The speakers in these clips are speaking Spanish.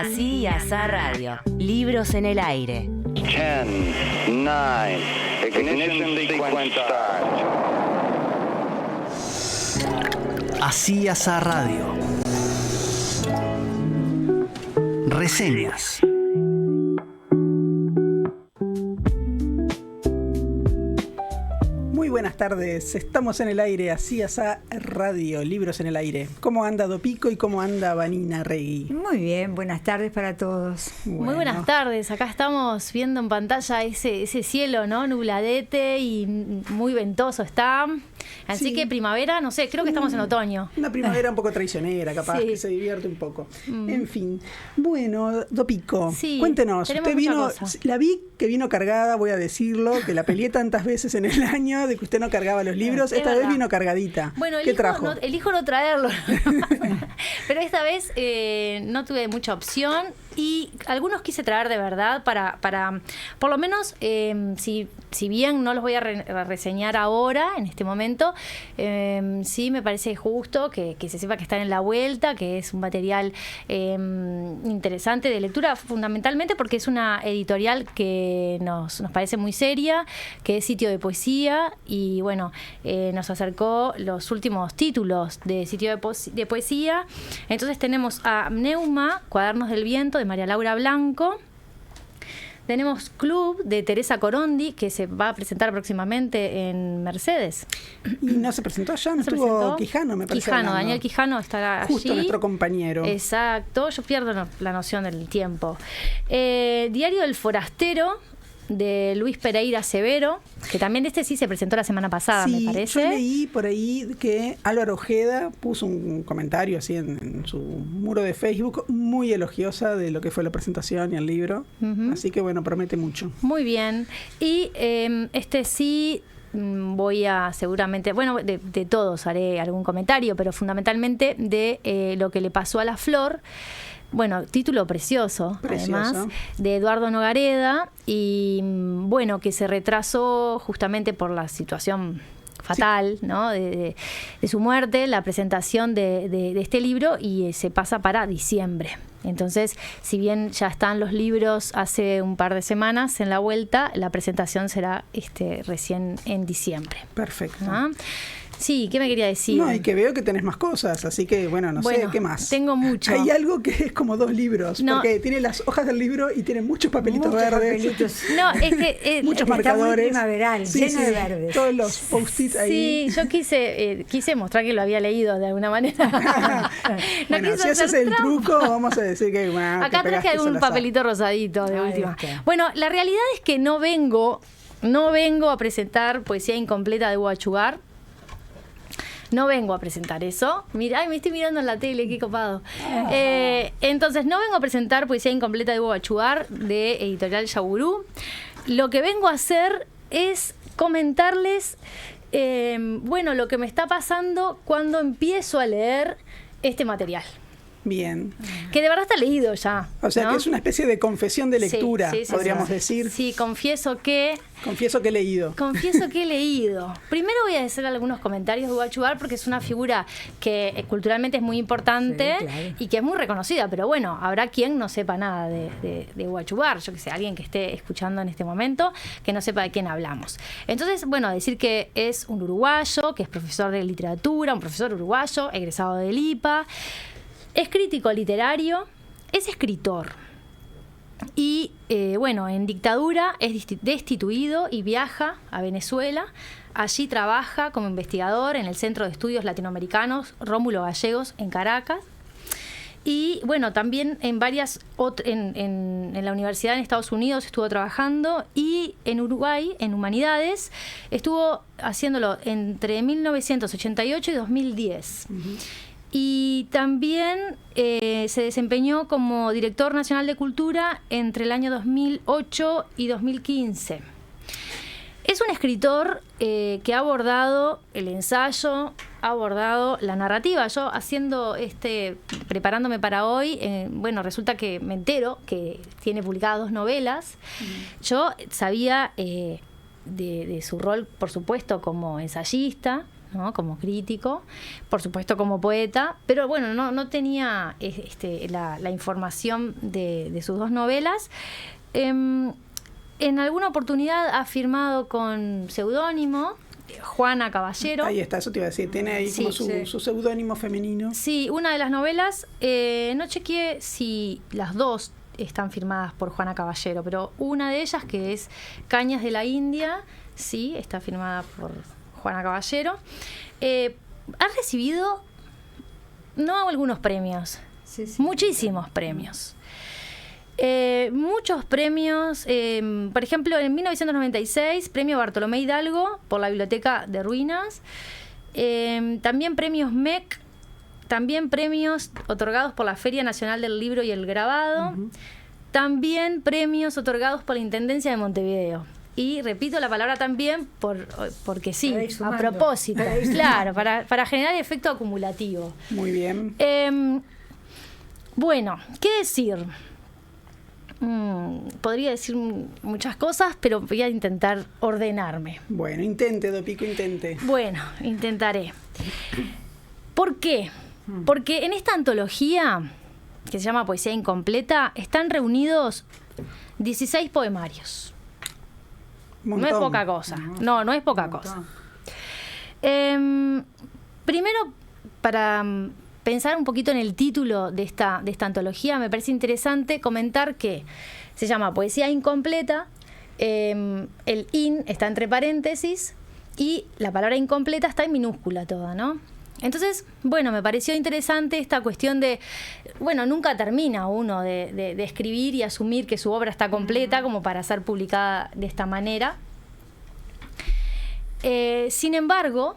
Así y Asá Radio. Libros en el aire. 10, 9, ignition sequence start. Así y Asá Radio. Reseñas. Muy buenas tardes, estamos en el aire, Así Asá Radio, Libros en el aire. ¿Cómo anda Dopico y cómo anda Vanina Regui? Muy bien, buenas tardes para todos. Bueno. Muy buenas tardes, acá estamos viendo en pantalla ese cielo, ¿no? Nubladete y muy ventoso está. Así Sí. que primavera, no sé, creo que estamos en otoño. Una primavera un poco traicionera, capaz, Sí. que se divierte un poco. En fin, bueno, Dopico, Sí, cuéntenos, tenemos usted vino, mucha cosa. la vi que vino cargada, voy a decirlo, que la peleé tantas veces en el año de que usted no cargaba los libros, Es esta vez verdad. vino cargadita. Bueno, ¿Qué trajo? elijo no traerlo. Pero esta vez no tuve mucha opción y algunos quise traer de verdad para por lo menos, si bien no los voy a reseñar ahora, en este momento, sí me parece justo que se sepa que están en la vuelta, que es un material interesante de lectura, fundamentalmente porque es una editorial que nos parece muy seria, que es Sitio de Poesía, y bueno, nos acercó los últimos títulos de Sitio de Poesía. Entonces tenemos a Neuma, Cuadernos del Viento, de María Laura Blanco. Tenemos Club, de Teresa Corondi, que se va a presentar próximamente en Mercedes. Y no se presentó allá, no ¿Se estuvo presentó? Quijano, me parece. Quijano, hablando. Daniel Quijano estará Justo allí. nuestro compañero. Exacto, yo pierdo la noción del tiempo. Diario del Forastero, de Luis Pereira Severo, que también sí se presentó la semana pasada, Sí, me parece. yo leí por ahí que Álvaro Ojeda puso un comentario así en su muro de Facebook muy elogiosa de lo que fue la presentación y el libro. Así que bueno, promete mucho. Muy bien. Y sí voy a seguramente, bueno, de todos haré algún comentario, pero fundamentalmente de lo que le pasó a la flor. Bueno, título precioso, además, de Eduardo Nogareda, y bueno, que se retrasó justamente por la situación fatal, sí, ¿no? de su muerte, la presentación de este libro, y se pasa para diciembre. Entonces, si bien ya están los libros hace un par de semanas en la vuelta, la presentación será recién en diciembre. Perfecto. ¿No? Sí, ¿qué me quería decir? No, y que veo que tenés más cosas, así que bueno, no sé, ¿qué más? Tengo mucho. Hay algo que es como 2 libros, porque tiene las hojas del libro y tiene muchos papelitos verdes. No, es que muchos está marcadores. Muy primaveral, lleno de verdes. Todos los post-its ahí. Sí, yo quise mostrar que lo había leído de alguna manera. Bueno, si haces el truco, vamos a decir que acá traje algún papelito rosadito de última. Bueno, la realidad es que no vengo a presentar Poesía Incompleta de Hugo Achugar. No vengo a presentar eso. Mira, me estoy mirando en la tele, qué copado. Entonces, no vengo a presentar Poesía Incompleta de Hugo Achugar, de Editorial Yaburú. Lo que vengo a hacer es comentarles, lo que me está pasando cuando empiezo a leer este material. Bien. Que de verdad está leído ya. O sea, ¿no? que es una especie de confesión de lectura, sí, podríamos decir. Sí, confieso que he leído. Confieso que he leído. Primero voy a hacer algunos comentarios de Hugo Achugar, porque es una figura que culturalmente es muy importante, sí, claro, y que es muy reconocida, pero bueno, habrá quien no sepa nada de Hugo Achugar. Yo que sé, alguien que esté escuchando en este momento que no sepa de quién hablamos. Entonces, bueno, decir que es un uruguayo, que es profesor de literatura, un profesor uruguayo, egresado del IPA. Es crítico literario, es escritor y, en dictadura es destituido y viaja a Venezuela. Allí trabaja como investigador en el Centro de Estudios Latinoamericanos Rómulo Gallegos en Caracas. Y bueno, también en en la universidad en Estados Unidos estuvo trabajando, y en Uruguay, en Humanidades, estuvo haciéndolo entre 1988 y 2010. Y también se desempeñó como director nacional de cultura entre el año 2008 y 2015. Es un escritor que ha abordado el ensayo, ha abordado la narrativa. Yo preparándome para hoy, resulta que me entero que tiene publicadas 2 novelas. Yo sabía de su rol, por supuesto, como ensayista, ¿no? Como crítico, por supuesto como poeta, pero bueno, no tenía la información de sus 2 novelas. En alguna oportunidad ha firmado con seudónimo Juana Caballero. Ahí está, eso te iba a decir. Tiene ahí como su seudónimo femenino. Sí, una de las novelas, no chequeé si las 2 están firmadas por Juana Caballero, pero una de ellas, que es Cañas de la India, sí, está firmada por Juana Caballero. Ha recibido, no algunos premios, muchísimos premios. Muchos premios, por ejemplo, en 1996, premio Bartolomé Hidalgo por la Biblioteca de Ruinas, también premios MEC, también premios otorgados por la Feria Nacional del Libro y el Grabado, también premios otorgados por la Intendencia de Montevideo. Y repito la palabra también porque sí, a propósito, claro, para generar efecto acumulativo. Muy bien. Bueno, ¿qué decir? Podría decir muchas cosas, pero voy a intentar ordenarme. Bueno, intente, Dopico, intente. Bueno, intentaré. ¿Por qué? Porque en esta antología, que se llama Poesía Incompleta, están reunidos 16 poemarios. No es poca cosa. No es poca cosa. Primero, para pensar un poquito en el título de esta antología, me parece interesante comentar que se llama Poesía Incompleta, el in está entre paréntesis y la palabra incompleta está en minúscula toda, ¿no? Entonces, bueno, me pareció interesante esta cuestión de, bueno, nunca termina uno de escribir y asumir que su obra está completa como para ser publicada de esta manera. Sin embargo,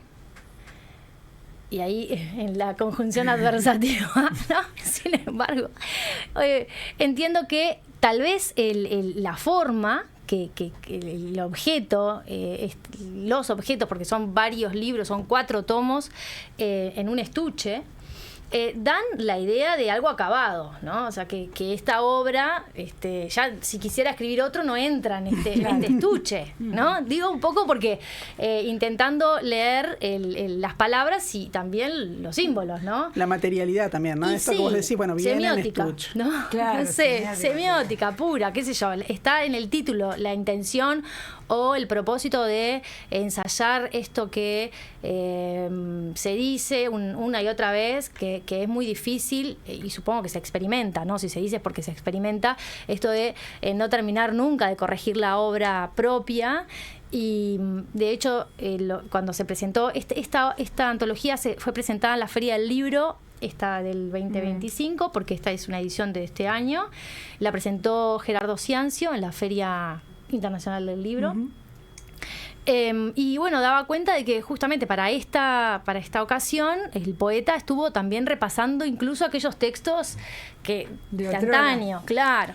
y ahí en la conjunción adversativa, ¿no? Sin embargo, entiendo que tal vez la forma, que el objeto, los objetos, porque son varios libros, son 4 tomos en un estuche, dan la idea de algo acabado, ¿no? O sea, que esta obra, ya si quisiera escribir otro, no entra en este estuche, ¿no? Digo un poco porque intentando leer las palabras y también los símbolos, ¿no? La materialidad también, ¿no? Y esto que vos decís, bueno, viene en estuche. ¿No? Claro, no sé, semiótica pura, qué sé yo. Está en el título la intención o el propósito de ensayar esto que se dice una y otra vez, que es muy difícil y supongo que se experimenta, ¿no? Si se dice es porque se experimenta, esto de no terminar nunca de corregir la obra propia. Y de hecho, cuando se presentó esta antología, fue presentada en la Feria del Libro, esta del 2025, porque esta es una edición de este año. La presentó Gerardo Ciancio en la Feria Internacional del Libro. Y bueno, daba cuenta de que justamente para esta ocasión el poeta estuvo también repasando incluso aquellos textos de antaño. Claro.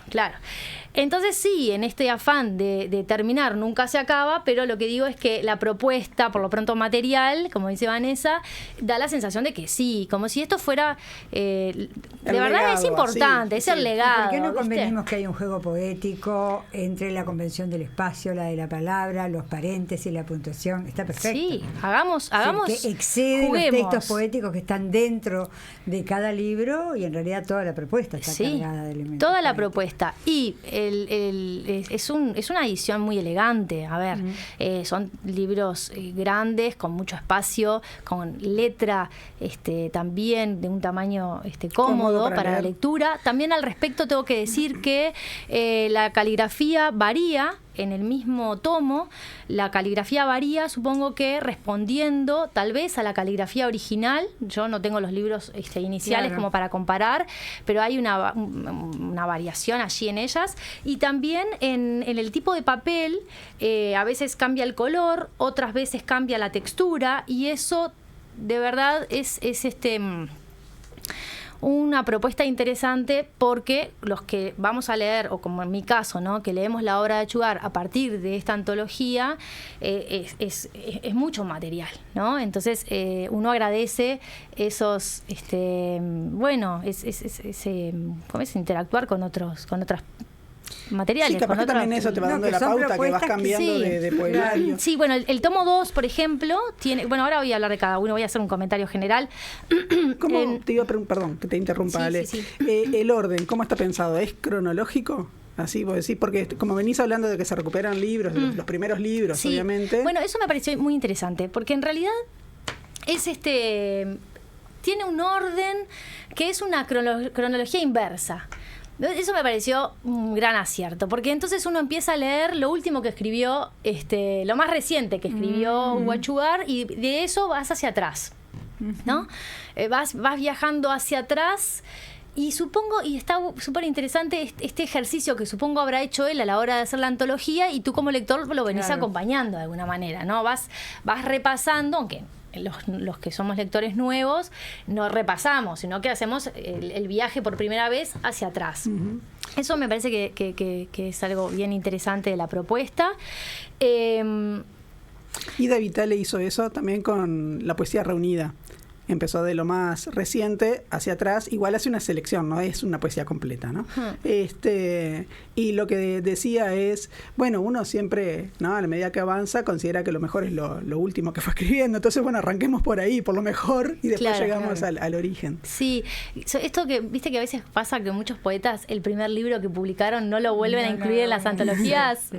Entonces sí, en este afán de terminar nunca se acaba, pero lo que digo es que la propuesta, por lo pronto material, como dice Vanessa, da la sensación de que sí, como si esto fuera de verdad legado, es importante, es el legado. ¿Por qué no convenimos ¿viste? que hay un juego poético entre la convención del espacio, la de la palabra, los paréntesis, la puntuación? Está perfecto. Sí, hagamos que excede juguemos. Los textos poéticos que están dentro de cada libro y en realidad toda la propuesta está cargada de elementos. Toda la propuesta. Y es una edición muy elegante. A ver, son libros grandes, con mucho espacio, con letra también de un tamaño cómodo para la lectura. También al respecto tengo que decir que la caligrafía varía. En el mismo tomo, la caligrafía varía, supongo que respondiendo tal vez a la caligrafía original. Yo no tengo los libros iniciales como para comparar, pero hay una variación allí en ellas. Y también en el tipo de papel, a veces cambia el color, otras veces cambia la textura, y eso de verdad es una propuesta interesante, porque los que vamos a leer, o como en mi caso, ¿no?, que leemos la obra de Achugar a partir de esta antología, es mucho material, ¿no? Entonces uno agradece esos, ¿cómo es? Interactuar con otras materiales. Sí, capaz que también eso te va dando la pauta que vas cambiando de poemario. Sí, bueno, el tomo 2, por ejemplo, tiene... Bueno, ahora voy a hablar de cada uno, voy a hacer un comentario general. ¿Cómo te iba a perdón, que te interrumpa, Ale. Sí. El orden, ¿cómo está pensado? ¿Es cronológico? Así vos decís, porque como venís hablando de que se recuperan libros, los primeros libros, obviamente. Bueno, eso me pareció muy interesante, porque en realidad es tiene un orden que es una cronología inversa. Eso me pareció un gran acierto, porque entonces uno empieza a leer lo último que escribió, lo más reciente que escribió Hugo Achugar, y de eso vas hacia atrás, ¿no? Vas viajando hacia atrás. Y supongo, y está súper interesante este ejercicio que supongo habrá hecho él a la hora de hacer la antología, y tú como lector lo venís acompañando de alguna manera, ¿no? Vas repasando, aunque los que somos lectores nuevos no repasamos, sino que hacemos el viaje por primera vez hacia atrás. Eso me parece que es algo bien interesante de la propuesta. Ida Vitale hizo eso también con la poesía reunida. Empezó de lo más reciente hacia atrás, igual hace una selección, no es una poesía completa, ¿no? Y lo que decía es, bueno, uno siempre, ¿no? A la medida que avanza, considera que lo mejor es lo último que fue escribiendo. Entonces, bueno, arranquemos por ahí, por lo mejor, y después llegamos al origen. Sí, esto que, viste que a veces pasa que muchos poetas, el primer libro que publicaron no lo vuelven a incluir en las antologías.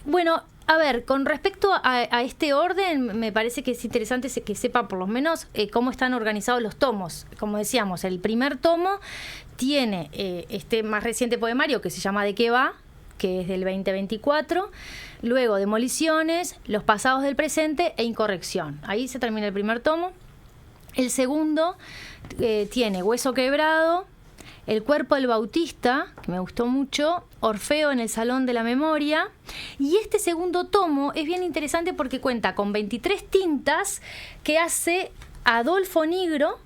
Bueno, a ver, con respecto a este orden, me parece que es interesante que sepa por lo menos cómo están organizados los tomos. Como decíamos, el primer tomo tiene este más reciente poemario que se llama ¿De qué va?, que es del 2024. Luego Demoliciones, Los pasados del presente e Incorrección. Ahí se termina el primer tomo. El segundo tiene Hueso quebrado, El cuerpo del Bautista, que me gustó mucho, Orfeo en el Salón de la Memoria. Y este segundo tomo es bien interesante porque cuenta con 23 tintas que hace Adolfo Nigro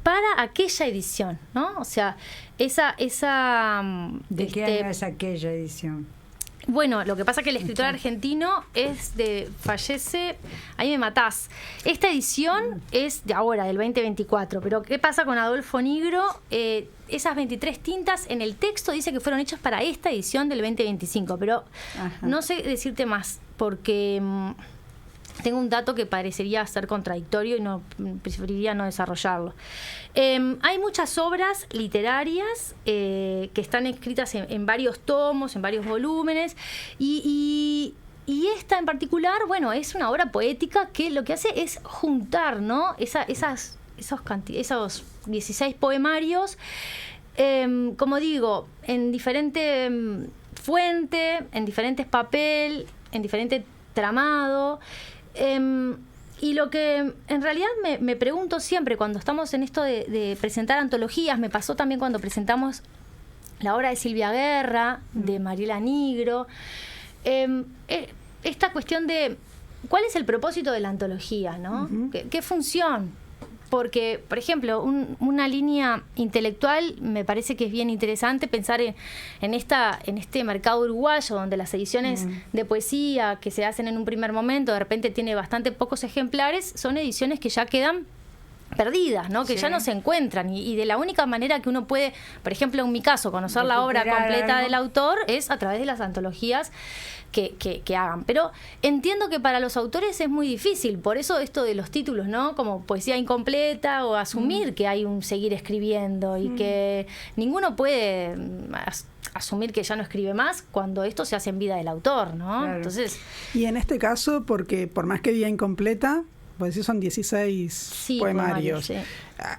para aquella edición, ¿no? O sea, esa ¿De qué año es aquella edición? Bueno, lo que pasa es que el escritor argentino fallece, ahí me matás. Esta edición es de ahora, del 2024, pero ¿qué pasa con Adolfo Nigro? Esas 23 tintas en el texto dice que fueron hechas para esta edición del 2025, pero no sé decirte más, porque tengo un dato que parecería ser contradictorio y preferiría no desarrollarlo. Hay muchas obras literarias que están escritas en varios tomos, en varios volúmenes, y esta en particular, bueno, es una obra poética que lo que hace es juntar, ¿no? Esos 16 poemarios, como digo, en diferente fuente, en diferentes papel, en diferente tramado. Y lo que en realidad me pregunto siempre cuando estamos en esto de presentar antologías, me pasó también cuando presentamos la obra de Silvia Guerra, de Mariela Nigro, esta cuestión de cuál es el propósito de la antología, ¿no? ¿Qué función? Porque, por ejemplo, una línea intelectual me parece que es bien interesante pensar en este mercado uruguayo donde las ediciones de poesía que se hacen en un primer momento de repente tiene bastante pocos ejemplares, son ediciones que ya quedan perdidas, ¿no? Que ya no se encuentran, y de la única manera que uno puede, por ejemplo, en mi caso, conocer la obra completa del autor es a través de las antologías que hagan. Pero entiendo que para los autores es muy difícil, por eso esto de los títulos, ¿no? Como poesía incompleta, o asumir que hay un seguir escribiendo y que ninguno puede asumir que ya no escribe más cuando esto se hace en vida del autor, ¿no? Claro. Entonces, y en este caso, porque por más que diga incompleta, pues sí son 16 poemarios. Sí.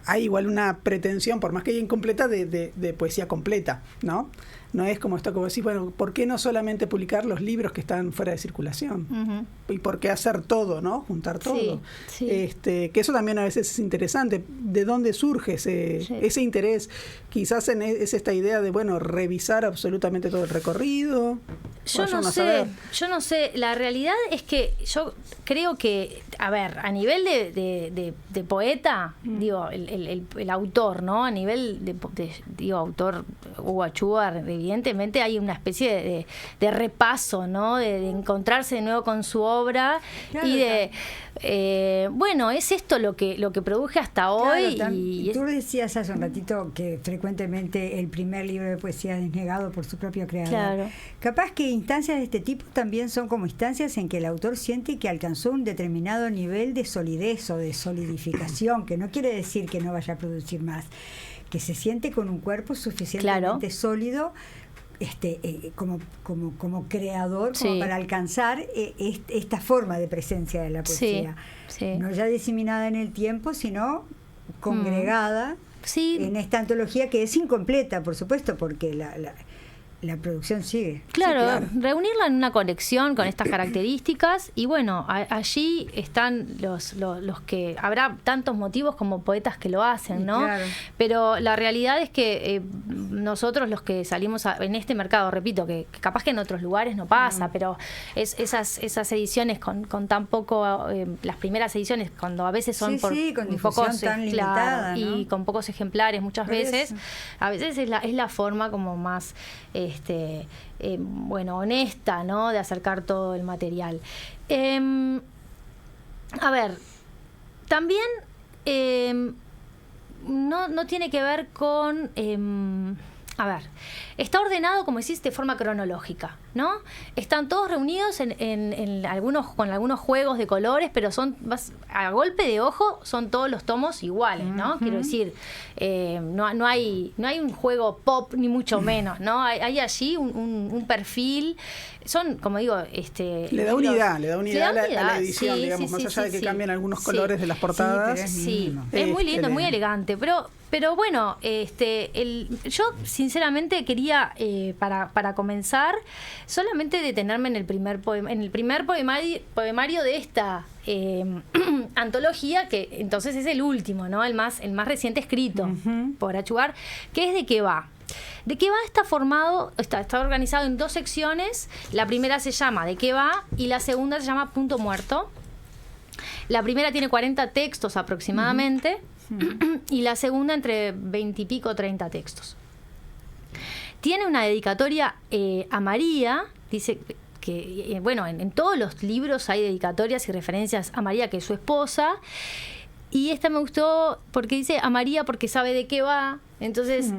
Hay igual una pretensión, por más que haya incompleta, de poesía completa, ¿no? No es como esto, como decir, bueno, ¿por qué no solamente publicar los libros que están fuera de circulación? ¿Y por qué hacer todo, no? Juntar todo. Sí. Que eso también a veces es interesante. ¿De dónde surge ese interés? Quizás es esta idea de, bueno, revisar absolutamente todo el recorrido. Yo no sé. La realidad es que yo creo que, a ver, a nivel de poeta, digo, el autor, ¿no? A nivel digo, autor Hugo Achúa, evidentemente hay una especie de repaso, ¿no? De encontrarse de nuevo con su obra, claro, y de bueno, es esto lo que produje hasta hoy. Claro, y tú decías hace un ratito que frecuentemente el primer libro de poesía es negado por su propio creador. Claro. Capaz que instancias de este tipo también son como instancias en que el autor siente que alcanzó un determinado nivel de solidez o de solidificación, que no quiere decir que no vaya a producir más, que se siente con un cuerpo suficientemente sólido como creador, como para alcanzar esta forma de presencia de la poesía. Sí. No ya diseminada en el tiempo, sino congregada en esta antología que es incompleta, por supuesto, porque la producción sigue. Claro, reunirla en una colección con estas características, y bueno, allí están los que habrá tantos motivos como poetas que lo hacen, ¿no? Claro. Pero la realidad es que nosotros los que salimos en este mercado, repito, que capaz que en otros lugares no pasa, pero esas ediciones con tan poco, las primeras ediciones, cuando a veces son con pocos tan limitada, ¿no? Y con pocos ejemplares muchas veces, a veces es la forma como más honesta, ¿no? De acercar todo el material. A ver, también no tiene que ver con está ordenado, como decís, de forma cronológica, ¿no? Están todos reunidos en con algunos juegos de colores, pero son a golpe de ojo son todos los tomos iguales, ¿no? Quiero decir, no hay un juego pop ni mucho menos, ¿no? Hay allí un perfil. Son, como digo, le da unidad a la edición, digamos, más allá de que cambian algunos colores de las portadas. Es muy lindo, es muy elegante, pero bueno, yo sinceramente quería, para comenzar, solamente detenerme en el primer poemario de esta antología, que entonces es el último, ¿no? El más reciente escrito por Achúa, que es ¿De qué va? ¿De qué va? Está organizado en 2 secciones. La primera se llama ¿De qué va? Y la segunda se llama Punto Muerto. La primera tiene 40 textos aproximadamente, y la segunda entre 20 y pico, 30 textos. Tiene una dedicatoria a María. Dice que, en todos los libros hay dedicatorias y referencias a María, que es su esposa. Y esta me gustó porque dice a María porque sabe de qué va. Entonces,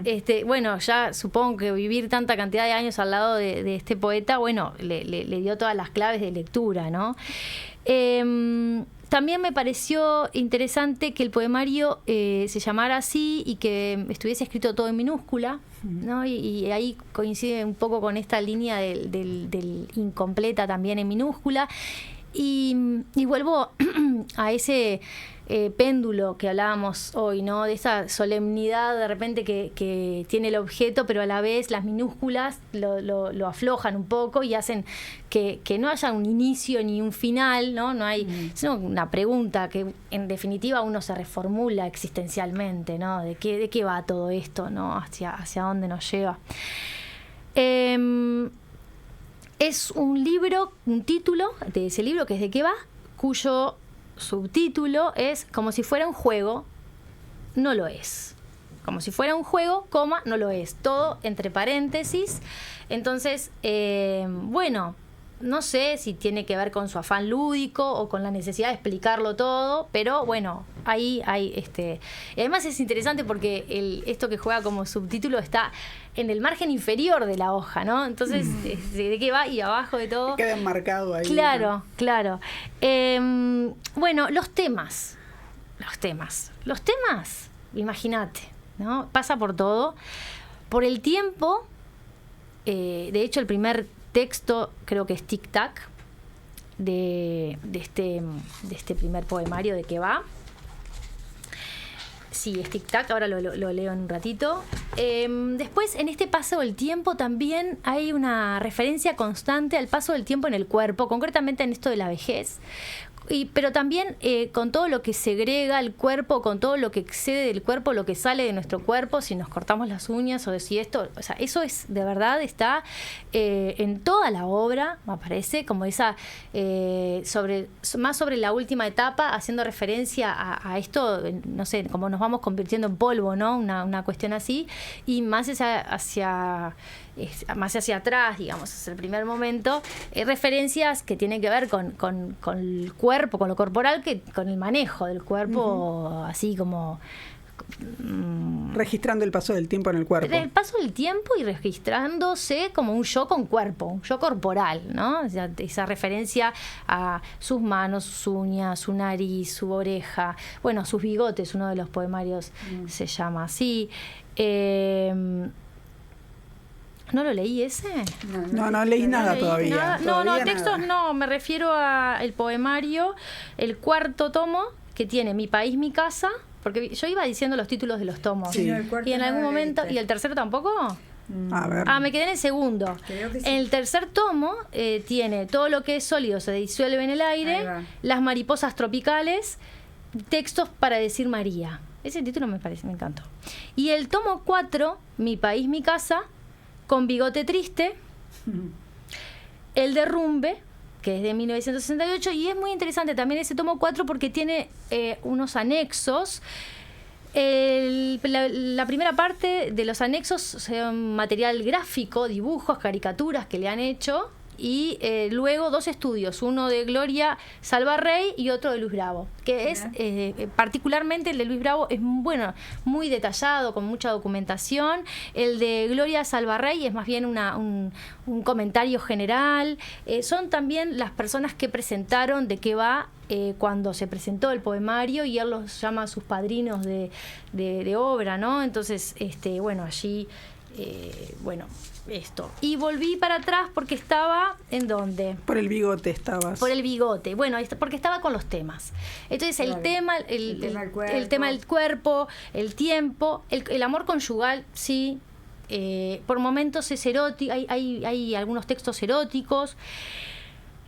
ya supongo que vivir tanta cantidad de años al lado de este poeta, le dio todas las claves de lectura, ¿no? También me pareció interesante que el poemario se llamara así y que estuviese escrito todo en minúscula, ¿no? Y ahí coincide un poco con esta línea del incompleta también en minúscula. Y vuelvo a ese péndulo que hablábamos hoy, ¿no? De esa solemnidad de repente que tiene el objeto, pero a la vez las minúsculas lo aflojan un poco y hacen que no haya un inicio ni un final, ¿no? No hay sino una pregunta que en definitiva uno se reformula existencialmente, ¿no? ¿De qué va todo esto, ¿no? Hacia dónde nos lleva. Es un título de ese libro que es ¿De qué va?, cuyo subtítulo es Como si fuera un juego, no lo es. Como si fuera un juego, no lo es. Todo entre paréntesis. Entonces, no sé si tiene que ver con su afán lúdico o con la necesidad de explicarlo todo, pero ahí hay y además es interesante porque esto que juega como subtítulo está en el margen inferior de la hoja, ¿no? Entonces, ¿de qué va? Y abajo de todo queda enmarcado ahí. Claro. Los temas, imagínate, ¿no? Pasa por todo, por el tiempo. De hecho, el primer texto creo que es Tic Tac de este primer poemario ¿De qué va? Sí, es Tic Tac, ahora lo leo en un ratito. Después, en este paso del tiempo también hay una referencia constante al paso del tiempo en el cuerpo, concretamente en esto de la vejez, pero también con todo lo que segrega el cuerpo, con todo lo que excede del cuerpo, lo que sale de nuestro cuerpo, si nos cortamos las uñas o si esto, o sea, eso es de verdad está en toda la obra, me parece, como esa más sobre la última etapa, haciendo referencia a esto, no sé, como nos vamos convirtiendo en polvo, ¿no? Una cuestión así, y más más hacia atrás, digamos, es el primer momento, referencias que tienen que ver con el cuerpo, con lo corporal, que con el manejo del cuerpo, así como registrando el paso del tiempo en el cuerpo. El paso del tiempo y registrándose como un yo con cuerpo, un yo corporal, ¿no? O sea, esa referencia a sus manos, sus uñas, su nariz, su oreja, bueno, sus bigotes, uno de los poemarios se llama así. ¿No lo leí ese? No leí nada todavía. No, textos no, me refiero a el poemario, el cuarto tomo, que tiene Mi país, mi casa, porque yo iba diciendo los títulos de los tomos. Sí. Y en algún momento, ¿y el tercero tampoco? A ver. Me quedé en el segundo. Creo que sí. En el tercer tomo tiene Todo lo que es sólido se disuelve en el aire, Las mariposas tropicales, Textos para decir María. Ese título me encantó. Y el tomo 4, Mi país, mi casa, Con bigote triste, El derrumbe, que es de 1968, y es muy interesante también ese tomo 4 porque tiene unos anexos. La primera parte de los anexos son material gráfico, dibujos, caricaturas que le han hecho, y luego 2 estudios, uno de Gloria Salvarrey y otro de Luis Bravo, que es particularmente el de Luis Bravo es muy detallado, con mucha documentación. El de Gloria Salvarrey es más bien un comentario general. Son también las personas que presentaron de qué va cuando se presentó el poemario, y él los llama sus padrinos de obra, ¿no? Entonces, allí esto. Y volví para atrás porque estaba ¿en dónde? Por el bigote estabas. Por el bigote. Bueno, porque estaba con los temas. Entonces, claro, el tema del cuerpo, el tiempo, el amor conyugal, sí. Por momentos es erótico, hay algunos textos eróticos.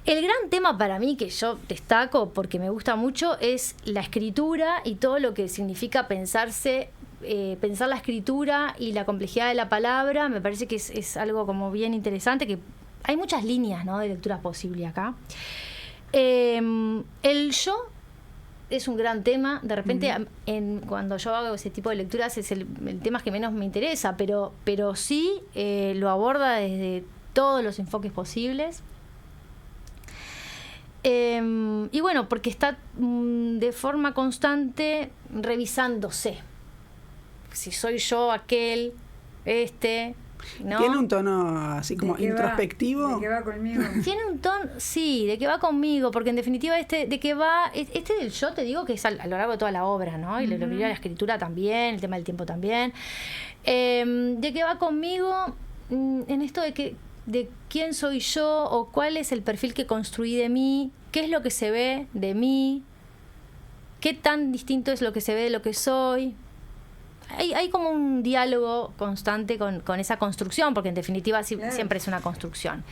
El gran tema para mí, que yo destaco porque me gusta mucho, es la escritura y todo lo que significa pensar la escritura y la complejidad de la palabra. Me parece que es algo como bien interesante, que hay muchas líneas, ¿no?, de lectura posible acá. El yo es un gran tema. De repente, cuando yo hago ese tipo de lecturas, es el tema que menos me interesa, pero sí lo aborda desde todos los enfoques posibles. Y bueno, porque está de forma constante revisándose. Si soy yo aquel, ¿no? ¿Tiene un tono así como introspectivo? ¿De qué va conmigo? Tiene un tono, sí, de qué va conmigo, porque en definitiva de qué va, del yo te digo que es a lo largo de toda la obra, ¿no? Y la escritura también, el tema del tiempo también. De qué va conmigo en esto de quién soy yo, o cuál es el perfil que construí de mí, qué es lo que se ve de mí, qué tan distinto es lo que se ve de lo que soy. Hay como un diálogo constante con esa construcción, porque en definitiva siempre es una construcción.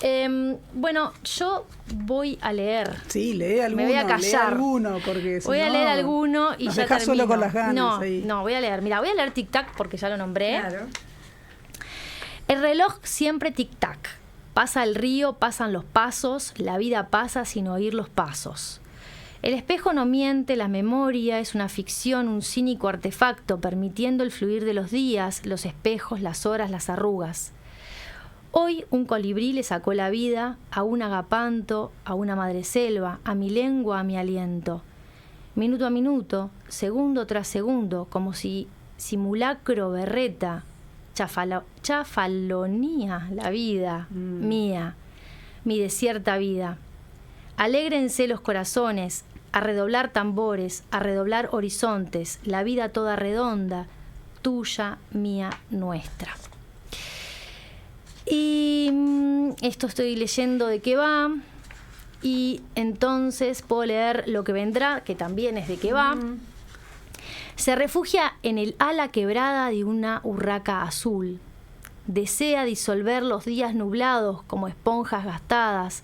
Yo voy a leer. Sí, lee alguno. Me voy a callar. Lee alguno, porque voy a leer alguno y ya termino. Solo con las ganas. No, voy a leer. Mira, voy a leer Tic Tac porque ya lo nombré. Claro. El reloj siempre tic-tac. Pasa el río, pasan los pasos, la vida pasa sin oír los pasos. El espejo no miente, la memoria es una ficción, un cínico artefacto, permitiendo el fluir de los días, los espejos, las horas, las arrugas. Hoy un colibrí le sacó la vida a un agapanto, a una madreselva, a mi lengua, a mi aliento. Minuto a minuto, segundo tras segundo, como si simulacro berreta, chafalonía la vida mía, mi desierta vida. Alégrense los corazones, a redoblar tambores, a redoblar horizontes, la vida toda redonda, tuya, mía, nuestra. Y esto estoy leyendo de qué va, y entonces puedo leer Lo que vendrá, que también es de qué va. Se refugia en el ala quebrada de una urraca azul. Desea disolver los días nublados como esponjas gastadas,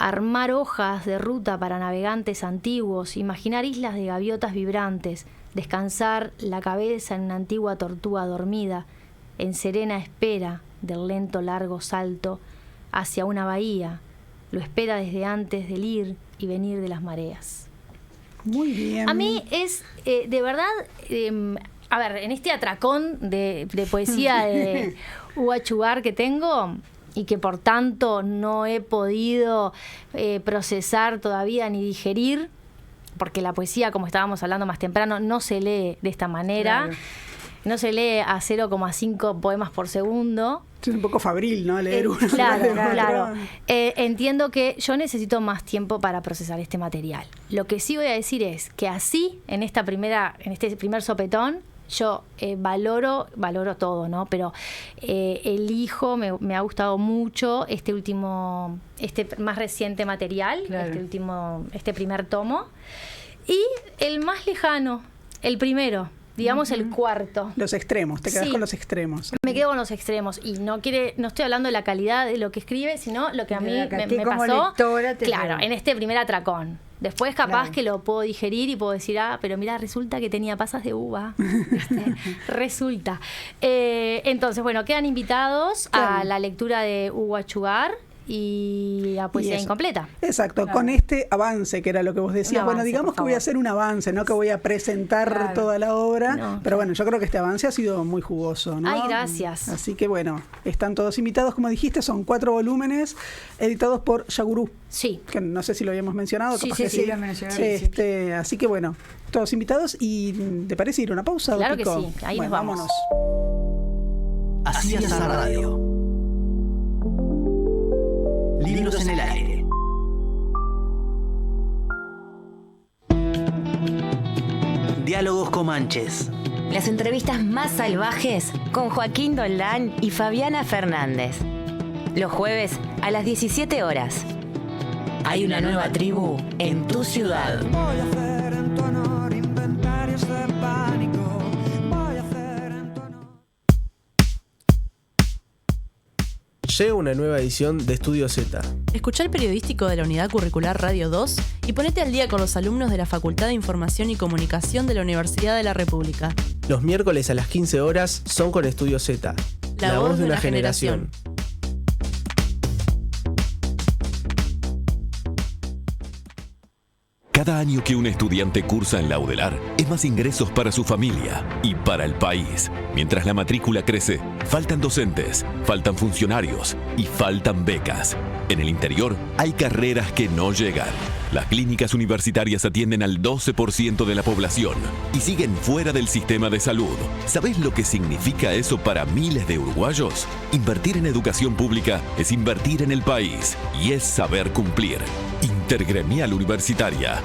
armar hojas de ruta para navegantes antiguos, imaginar islas de gaviotas vibrantes, descansar la cabeza en una antigua tortuga dormida, en serena espera del lento largo salto hacia una bahía, lo espera desde antes del ir y venir de las mareas. Muy bien. A mí es, de verdad, a ver, en este atracón de poesía de Hugo Achugar que tengo y que por tanto no he podido procesar todavía ni digerir, porque la poesía, como estábamos hablando más temprano, no se lee de esta manera. Claro. No se lee a 0,5 poemas por segundo. Es un poco fabril, ¿no? Leer uno. Claro. Entiendo que yo necesito más tiempo para procesar este material. Lo que sí voy a decir es que así, en este primer sopetón, yo valoro todo, ¿no? Pero elijo, me ha gustado mucho este más reciente material, claro. este primer tomo. Y el más lejano, el primero. Digamos el cuarto. Los extremos, te quedas con los extremos. Me quedo con los extremos y no estoy hablando de la calidad de lo que escribe, sino lo que a mí me pasó. Lectora, claro, en este primer atracón. Después capaz que lo puedo digerir y puedo decir, pero mira, resulta que tenía pasas de uva. Resulta. Entonces, bueno, quedan invitados a la lectura de Hugo Achugar y la poesía incompleta. Exacto, con este avance, que era lo que vos decías. Bueno, digamos que voy a hacer un avance, no que voy a presentar toda la obra, pero bueno, yo creo que este avance ha sido muy jugoso, ¿no? Ay, gracias. Así que bueno, están todos invitados, como dijiste, son 4 volúmenes editados por Yagurú. Sí. Que no sé si lo habíamos mencionado. Sí, lo mencionaron. Así que bueno, todos invitados. ¿Y te parece ir a una pausa? Claro que sí, ahí nos vamos. Vámonos. Así es la radio. Libros en el aire. Diálogos Comanches. Las entrevistas más salvajes con Joaquín Doldán y Fabiana Fernández. Los jueves a las 17 horas. Hay una nueva tribu en tu ciudad. Voy a hacer en tu honor inventarios de pánico. Voy a hacer en tu honor. Llega una nueva edición de Estudio Z. Escuchá el periodístico de la Unidad Curricular Radio 2 y ponete al día con los alumnos de la Facultad de Información y Comunicación de la Universidad de la República. Los miércoles a las 15 horas son con Estudio Z. La voz de una generación. Cada año que un estudiante cursa en la UDELAR es más ingresos para su familia y para el país. Mientras la matrícula crece, faltan docentes, faltan funcionarios y faltan becas. En el interior hay carreras que no llegan. Las clínicas universitarias atienden al 12% de la población y siguen fuera del sistema de salud. ¿Sabés lo que significa eso para miles de uruguayos? Invertir en educación pública es invertir en el país y es saber cumplir. Intergremial Universitaria.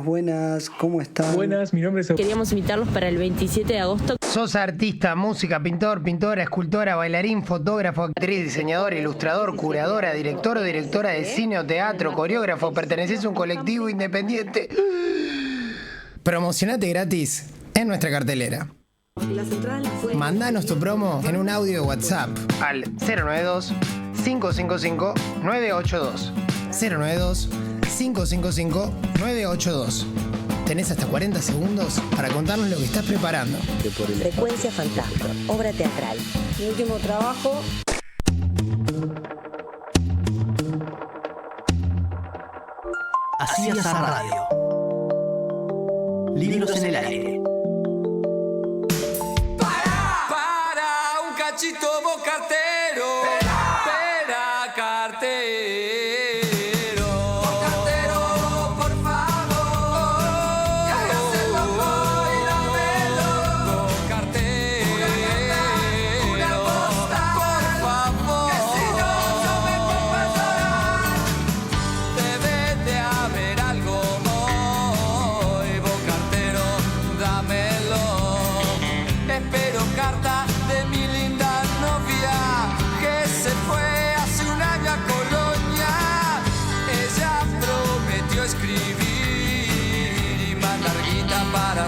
Buenas, ¿cómo están? Buenas, mi nombre es... Queríamos invitarlos para el 27 de agosto. Sos artista, música, pintor, pintora, escultora, bailarín, fotógrafo, actriz, diseñador, ilustrador, curadora, director o directora de cine o teatro, coreógrafo, perteneces a un colectivo independiente. Promocionate gratis en nuestra cartelera. Mandanos tu promo en un audio de WhatsApp al 092-555-982. 092-555-982. Tenés hasta 40 segundos para contarnos lo que estás preparando. Frecuencia Fantasma, obra teatral. Mi último trabajo. Así es la radio. Libros en el aire. Para un cachito vos cartero. Espera cartero.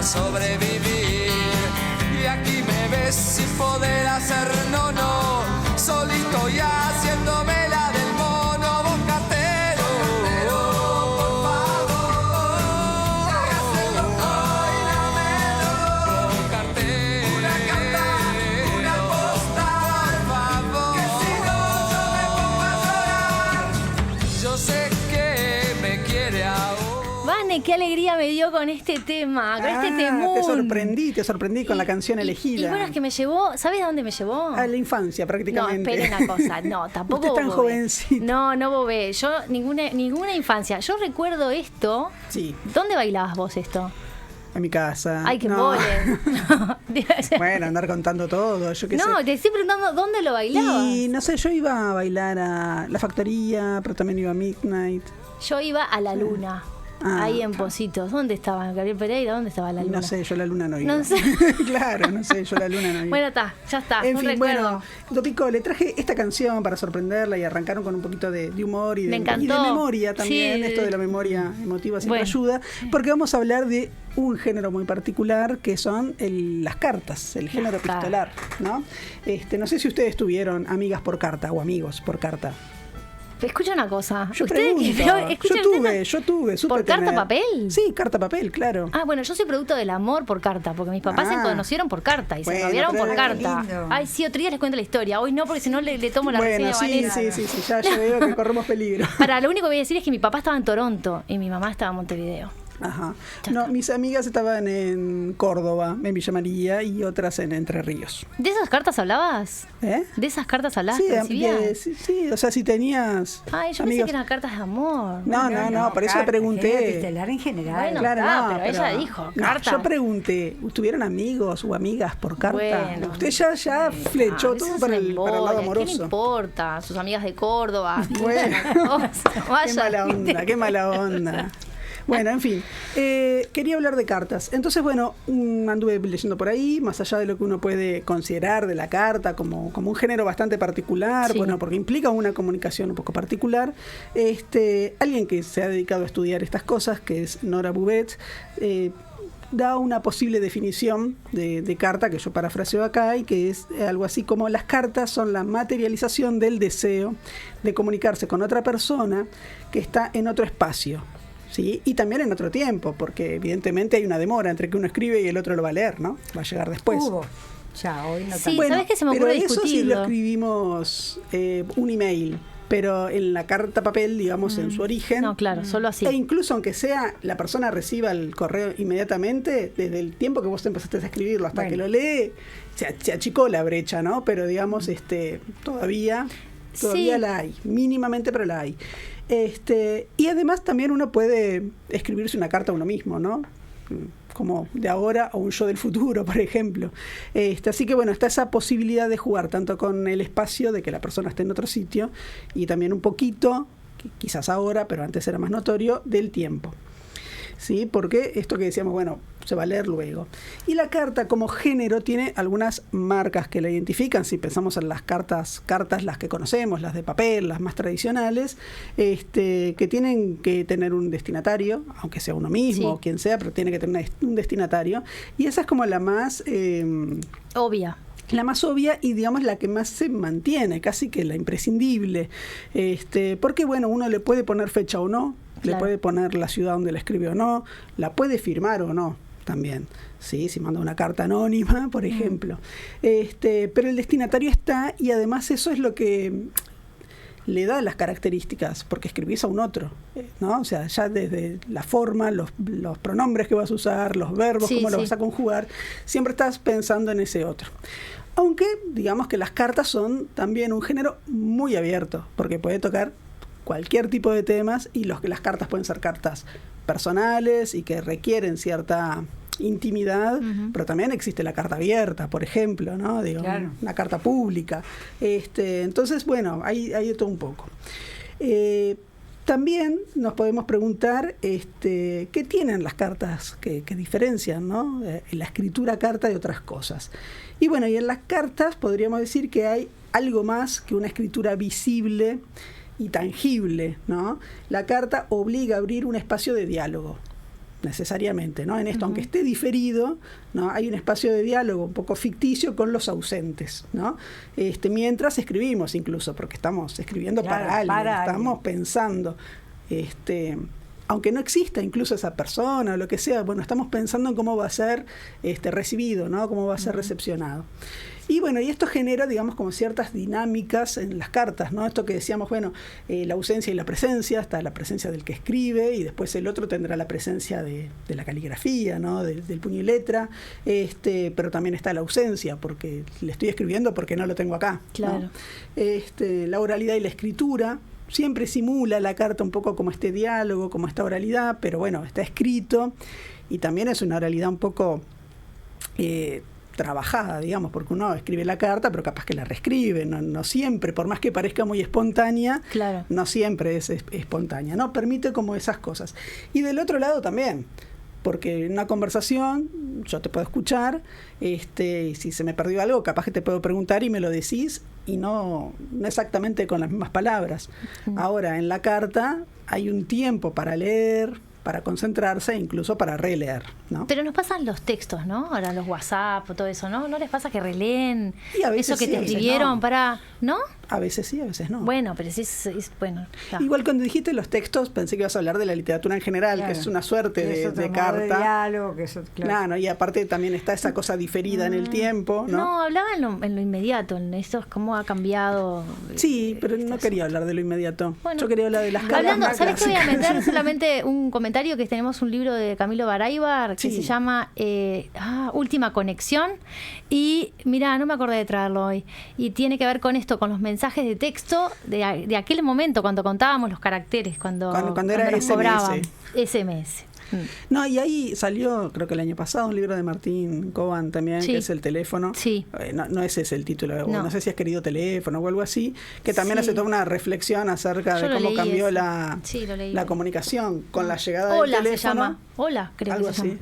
Sobrevivir y aquí me ves sin poder hacer no, solito y haciéndome la del mono, vos cartero. Vane, qué alegría me dio con este tema, con este temón. Te sorprendí con la canción elegida. Y bueno, es que me llevó, ¿sabes a dónde me llevó? A la infancia, prácticamente. No, espere una cosa, no, tampoco. Usted es tan jovencita. No bobé, yo ninguna infancia. Yo recuerdo esto. Sí. ¿Dónde bailabas vos esto? En mi casa. Ay, qué mole. Bueno, andar contando todo, yo qué sé. No, te estoy preguntando dónde lo bailabas. Y no sé, yo iba a bailar a La Factoría, pero también iba a Midnight. Yo iba a La Luna. Ahí en Positos. ¿Dónde estaba Gabriel Pereira? ¿Dónde estaba La Luna? No sé, yo La Luna no iba. No sé. Claro, no sé, yo La Luna no iba. Bueno, ya está. En fin, bueno, Dopico, le traje esta canción para sorprenderla y arrancaron con un poquito de humor y de memoria también. Sí. Esto de la memoria emotiva siempre ayuda, porque vamos a hablar de un género muy particular que son las cartas, el género epistolar, ¿no? No sé si ustedes tuvieron amigas por carta o amigos por carta. Escucha una cosa. Yo tuve. ¿Por carta papel? Sí, carta papel, claro. Ah, bueno, yo soy producto del amor por carta, porque mis papás se conocieron por carta y se noviaron por carta. Lindo. Ay, sí, otro día les cuento la historia. Hoy no, porque si no le tomo la reseña a Vanessa. Sí, ya veo que corremos peligro. Lo único que voy a decir es que mi papá estaba en Toronto y mi mamá estaba en Montevideo. Ajá. No, mis amigas estaban en Córdoba, en Villa María, y otras en Entre Ríos. ¿De esas cartas hablabas? ¿De esas cartas hablabas? Sí, o sea, si tenías Ay, yo amigos... pensé que eran cartas de amor. No, por eso pregunté. Epistolar en general. Bueno, claro, pero ella dijo carta. Yo pregunté, ¿tuvieron amigos o amigas por carta? Bueno, usted ya flechó todo para el lado amoroso. ¿Qué le importa? Sus amigas de Córdoba. Bueno, qué mala onda. Bueno, en fin, quería hablar de cartas. Entonces, bueno, anduve leyendo por ahí, más allá de lo que uno puede considerar de la carta como un género bastante particular, bueno, porque implica una comunicación un poco particular. Alguien que se ha dedicado a estudiar estas cosas, que es Nora Bouvet, da una posible definición de carta que yo parafraseo acá y que es algo así como: las cartas son la materialización del deseo de comunicarse con otra persona que está en otro espacio. Sí, y también en otro tiempo, porque evidentemente hay una demora entre que uno escribe y el otro lo va a leer, ¿no? Va a llegar después. Ya, hoy no sí, bueno, ¿sabes qué se me ocurre discutirlo? Eso sí lo escribimos un email, pero en la carta papel, digamos, en su origen. No, claro, solo así. E incluso aunque sea la persona reciba el correo inmediatamente, desde el tiempo que vos empezaste a escribirlo hasta que lo lee, se achicó la brecha, ¿no? Pero digamos, todavía la hay, mínimamente, pero la hay. Y además también uno puede escribirse una carta a uno mismo, ¿no? Como de ahora o un yo del futuro, por ejemplo. Así que bueno, está esa posibilidad de jugar tanto con el espacio de que la persona esté en otro sitio y también un poquito, quizás ahora, pero antes era más notorio, del tiempo. ¿Sí? Porque esto que decíamos, bueno, se va a leer luego. Y la carta como género tiene algunas marcas que la identifican. Si pensamos en las cartas las que conocemos, las de papel, las más tradicionales, que tienen que tener un destinatario, aunque sea uno mismo o quien sea, pero tiene que tener un destinatario. Y esa es como la más... obvia. La más obvia y, digamos, la que más se mantiene, casi que la imprescindible. Porque, bueno, uno le puede poner fecha o no, le puede poner la ciudad donde la escribió o no, la puede firmar o no también, ¿sí? Si manda una carta anónima, por ejemplo. Pero el destinatario está, y además eso es lo que le da las características, porque escribís a un otro, ¿no? O sea, ya desde la forma, los pronombres que vas a usar, los verbos, cómo los vas a conjugar, siempre estás pensando en ese otro. Aunque, digamos que las cartas son también un género muy abierto, porque puede tocar cualquier tipo de temas, y las cartas pueden ser cartas personales y que requieren cierta intimidad, pero también existe la carta abierta, por ejemplo, ¿no? Digo, una carta pública. Entonces, bueno, hay de todo un poco. También nos podemos preguntar qué tienen las cartas que diferencian, ¿no? La escritura carta de otras cosas. Y bueno, y en las cartas podríamos decir que hay algo más que una escritura visible y tangible, ¿no? La carta obliga a abrir un espacio de diálogo, necesariamente, ¿no? En esto, aunque esté diferido, ¿no? Hay un espacio de diálogo un poco ficticio con los ausentes, ¿no? Mientras escribimos, incluso, porque estamos escribiendo para alguien, estamos pensando, aunque no exista incluso esa persona o lo que sea, bueno, estamos pensando en cómo va a ser recibido, ¿no? Cómo va a ser recepcionado. Y bueno, y esto genera, digamos, como ciertas dinámicas en las cartas, ¿no? Esto que decíamos, bueno, la ausencia y la presencia, está la presencia del que escribe y después el otro tendrá la presencia de la caligrafía, ¿no? Del puño y letra, pero también está la ausencia, porque le estoy escribiendo porque no lo tengo acá, claro, ¿no? La oralidad y la escritura. Siempre simula la carta un poco como este diálogo, como esta oralidad, pero bueno, está escrito y también es una oralidad un poco trabajada, digamos, porque uno escribe la carta, pero capaz que la reescribe, no siempre, por más que parezca muy espontánea, claro, no siempre es espontánea, ¿no? Permite como esas cosas. Y del otro lado también, porque en una conversación yo te puedo escuchar, y si se me perdió algo, capaz que te puedo preguntar y me lo decís, y no exactamente con las mismas palabras. Ahora, en la carta hay un tiempo para leer, para concentrarse, incluso para releer, ¿no? Pero nos pasan los textos, ¿no? Ahora los WhatsApp, todo eso, ¿no? ¿No les pasa que releen eso que sí, te escribieron para...? ¿No? A veces sí, a veces no. Bueno, pero sí es bueno. Ya. Igual cuando dijiste los textos, pensé que ibas a hablar de la literatura en general, claro, que es una suerte de carta. De diálogo, que eso, claro, y aparte también está esa cosa diferida en el tiempo, ¿no? No, hablaba en lo inmediato, en esto, cómo ha cambiado. Sí, pero no quería hablar de lo inmediato. Bueno, yo quería hablar de las cartas. ¿Sabés qué voy a meter? Solamente un comentario, que tenemos un libro de Camilo Baraybar que se llama Última Conexión. Y mira, no me acordé de traerlo hoy. Y tiene que ver con esto, con los mensajes de texto de aquel momento, cuando contábamos los caracteres, cuando era nos SMS. Cobraban. SMS. No, y ahí salió, creo que el año pasado, un libro de Martín Coban también, que es El teléfono. Sí. No ese es el título, no sé si has querido teléfono o algo así, que también hace toda una reflexión acerca de cómo cambió la comunicación con la llegada del teléfono. Se llama. Hola, creo algo que se así. llama.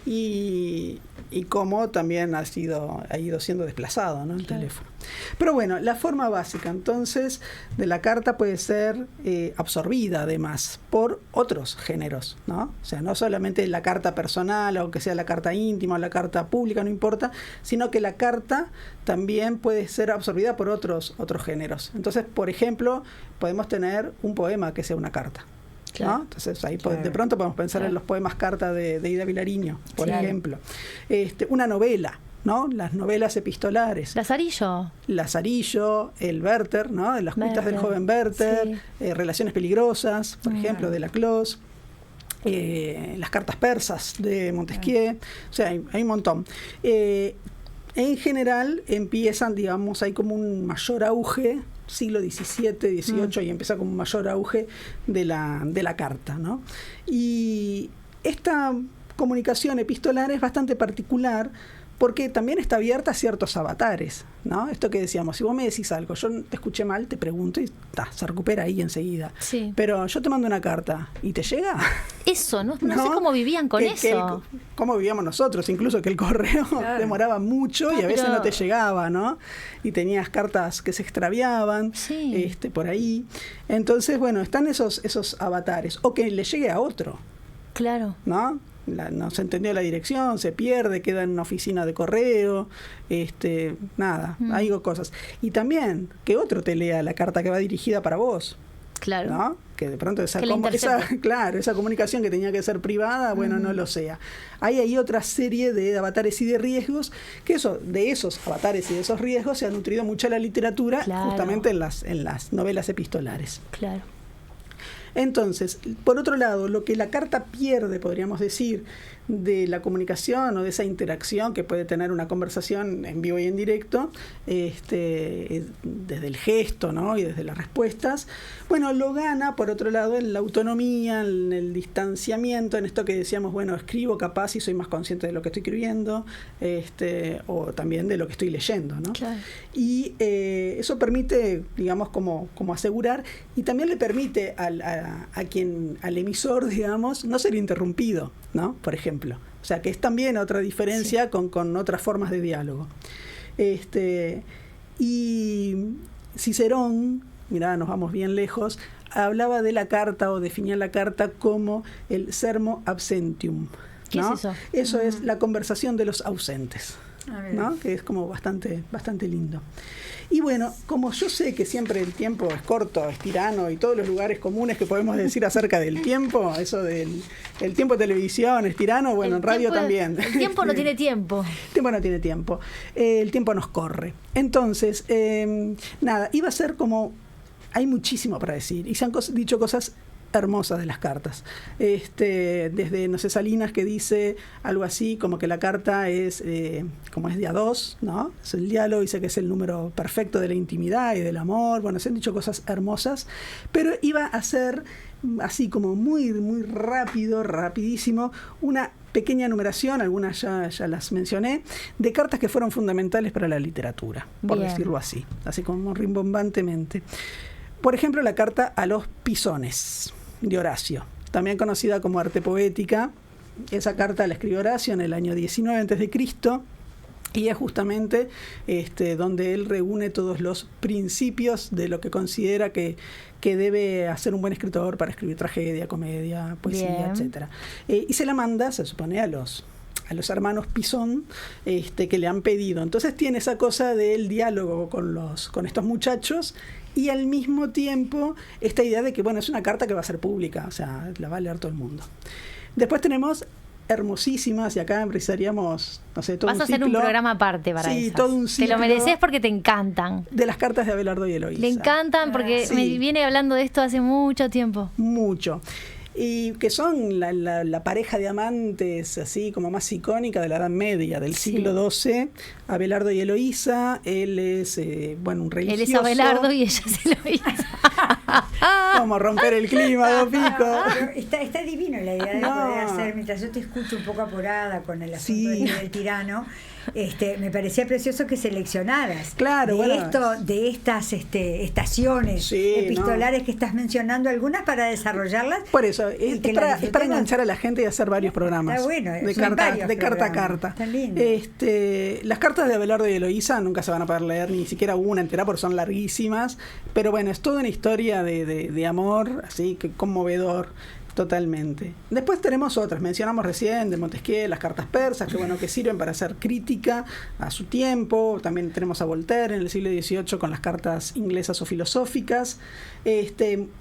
Sí. Y cómo también ha ido siendo desplazado, ¿no? El teléfono. Pero bueno, la forma básica entonces de la carta puede ser absorbida además por otros géneros, ¿no? O sea, no solamente la carta personal, aunque sea la carta íntima o la carta pública, no importa, sino que la carta también puede ser absorbida por otros géneros. Entonces, por ejemplo, podemos tener un poema que sea una carta. Claro. ¿No? Entonces ahí de pronto podemos pensar en los poemas carta de Ida Vilariño, por ejemplo. Una novela, ¿no? Las novelas epistolares. Lazarillo, el Werther, ¿no? Las cuitas del joven Werther, Relaciones peligrosas, por ejemplo, de Laclos. Las cartas persas de Montesquieu. O sea, hay un montón. En general empiezan, digamos, hay como un mayor auge, siglo XVII, XVIII, y empieza como un mayor auge de la carta, ¿no? Y esta comunicación epistolar es bastante particular porque también está abierta a ciertos avatares, ¿no? Esto que decíamos, si vos me decís algo, yo te escuché mal, te pregunto y se recupera ahí enseguida. Sí. Pero yo te mando una carta y te llega. Eso, no sé cómo vivían con eso. Cómo vivíamos nosotros, incluso que el correo demoraba mucho y a veces no te llegaba, ¿no? Y tenías cartas que se extraviaban, por ahí. Entonces, bueno, están esos avatares. O que le llegue a otro. Claro. ¿No? No se entendió la dirección, se pierde, queda en una oficina de correo, hay cosas. Y también que otro te lea la carta que va dirigida para vos. Claro. ¿No? Que de pronto esa comunicación que tenía que ser privada, no lo sea. Hay otra serie de avatares y de riesgos, que de esos avatares y de esos riesgos se ha nutrido mucho la literatura, justamente en las novelas epistolares. Claro. Entonces, por otro lado, lo que la carta pierde, podríamos decir, de la comunicación o de esa interacción que puede tener una conversación en vivo y en directo, desde el gesto, ¿no? Y desde las respuestas, lo gana, por otro lado, en la autonomía, en el distanciamiento, en esto que decíamos, escribo capaz y soy más consciente de lo que estoy escribiendo, o también de lo que estoy leyendo, ¿no? Claro. Y eso permite, digamos, como asegurar, y también le permite al emisor, digamos, no ser interrumpido, ¿no? Por ejemplo. O sea, que es también otra diferencia con otras formas de diálogo. Y Cicerón, mirá, nos vamos bien lejos, hablaba de la carta o definía la carta como el sermo absentium, ¿no? ¿Qué es eso? Eso es la conversación de los ausentes. ¿no? Que es como bastante lindo. Y bueno, como yo sé que siempre el tiempo es corto, es tirano, y todos los lugares comunes que podemos decir acerca del tiempo, eso del el tiempo de televisión es tirano, bueno, en radio también. El tiempo no tiene tiempo. El tiempo no tiene tiempo. El tiempo nos corre. Entonces, nada, iba a ser como... Hay muchísimo para decir, y se han dicho cosas hermosas de las cartas. Desde, no sé, Salinas, que dice algo así como que la carta es como es de a dos, ¿no? Es el diálogo, dice que es el número perfecto de la intimidad y del amor. Bueno, se han dicho cosas hermosas, pero iba a ser así como muy rápido, rapidísimo, una pequeña enumeración, algunas ya las mencioné, de cartas que fueron fundamentales para la literatura, por decirlo así como rimbombantemente. Por ejemplo, la carta a los Pisones, de Horacio, también conocida como Arte Poética. Esa carta la escribió Horacio en el año 19 a.C., y es justamente donde él reúne todos los principios de lo que considera que debe hacer un buen escritor para escribir tragedia, comedia, poesía, etcétera. Y se la manda, se supone, a los hermanos Pisón, que le han pedido. Entonces tiene esa cosa del diálogo con estos muchachos, y al mismo tiempo esta idea de que, bueno, es una carta que va a ser pública, o sea, la va a leer todo el mundo. Después tenemos hermosísimas, y acá precisaríamos, no sé, todo un ciclo. Vas a hacer un programa aparte para eso. Sí, todo un ciclo. Te lo mereces porque te encantan. De las cartas de Abelardo y Eloísa. Le encantan porque me viene hablando de esto hace mucho tiempo. Mucho. Y que son la pareja de amantes así como más icónica de la Edad Media, del siglo XII, Abelardo y Eloísa. Él es, un religioso. Él es Abelardo y ella es Eloísa. Vamos a romper el clima, Dos Picos. Está divino la idea de poder hacer, mientras yo te escucho un poco apurada con el asunto del tirano, me parecía precioso que seleccionaras de estas estaciones epistolares que estás mencionando, algunas para desarrollarlas. Por eso, es para enganchar a la gente y hacer varios programas. Está bueno, de carta a carta. Está lindo. Las cartas de Abelardo y Eloísa nunca se van a poder leer ni siquiera una entera porque son larguísimas, pero bueno, es toda una historia de amor, así que conmovedor. Totalmente. Después tenemos otras, mencionamos recién de Montesquieu, las cartas persas, que sirven para hacer crítica a su tiempo. También tenemos a Voltaire en el siglo XVIII con las cartas inglesas o filosóficas.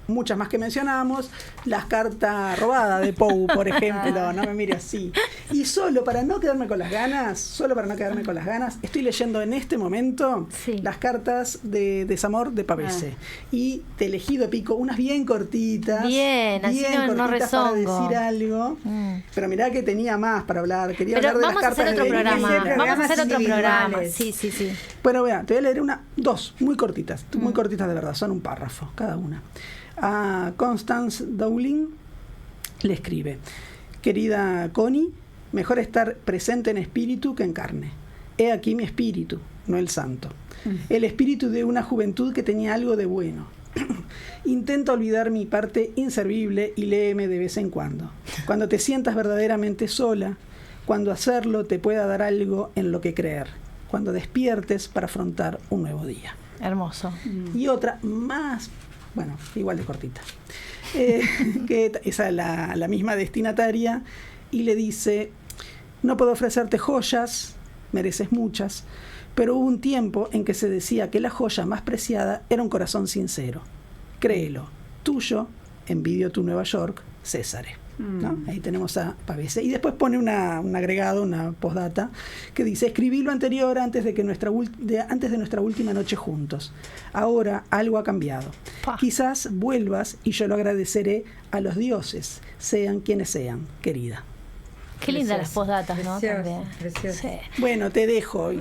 Muchas más que mencionamos. Las cartas robadas de Poe, por ejemplo, no me mire así. Y solo para no quedarme con las ganas, estoy leyendo en este momento las cartas de desamor de Pavese. Y te elegí, Dos Picos, unas bien cortitas. Bien cortitas para decir algo. Pero mirá que tenía más para hablar. Quería hablar de las cartas de Vamos a hacer otro programa. Sí. Bueno, te voy a leer dos muy cortitas de verdad, son un párrafo cada una. A Constance Dowling le escribe: querida Connie, mejor estar presente en espíritu que en carne. He aquí mi espíritu, no el santo. El espíritu de una juventud que tenía algo de bueno. Intenta olvidar mi parte inservible y léeme de vez en cuando. Cuando te sientas verdaderamente sola, cuando hacerlo te pueda dar algo en lo que creer, cuando despiertes para afrontar un nuevo día. Hermoso. Y otra más, igual de cortita, que esa es la misma destinataria, y le dice: no puedo ofrecerte joyas, mereces muchas, pero hubo un tiempo en que se decía que la joya más preciada era un corazón sincero. Créelo, tuyo, envidio tu Nueva York, Césare. ¿No? Ahí tenemos a Pavese. Y después pone un agregado, una postdata, que dice: escribí lo anterior antes de nuestra última noche juntos. Ahora algo ha cambiado. Quizás vuelvas y yo lo agradeceré a los dioses, sean quienes sean, querida. Qué lindas las postdatas, ¿no? También. Precioso. Sí. Bueno, te dejo.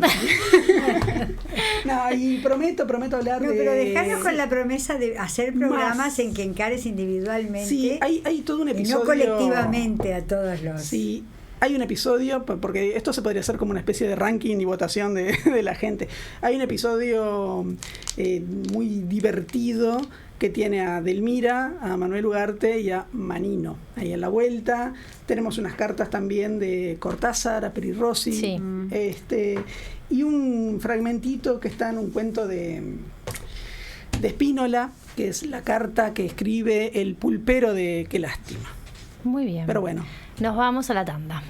Y prometo hablar de... No, pero dejanos con la promesa de hacer programas en que encares individualmente. Sí, hay todo un episodio... Y no colectivamente a todos los... Sí, hay un episodio, porque esto se podría hacer como una especie de ranking y votación de la gente. Hay un episodio muy divertido que tiene a Delmira, a Manuel Ugarte y a Manino. Ahí en la vuelta tenemos unas cartas también de Cortázar, a Peri Rossi. Sí. Y un fragmentito que está en un cuento de Spínola, que es la carta que escribe el pulpero de Qué lástima. Muy bien. Pero bueno. Nos vamos a la tanda.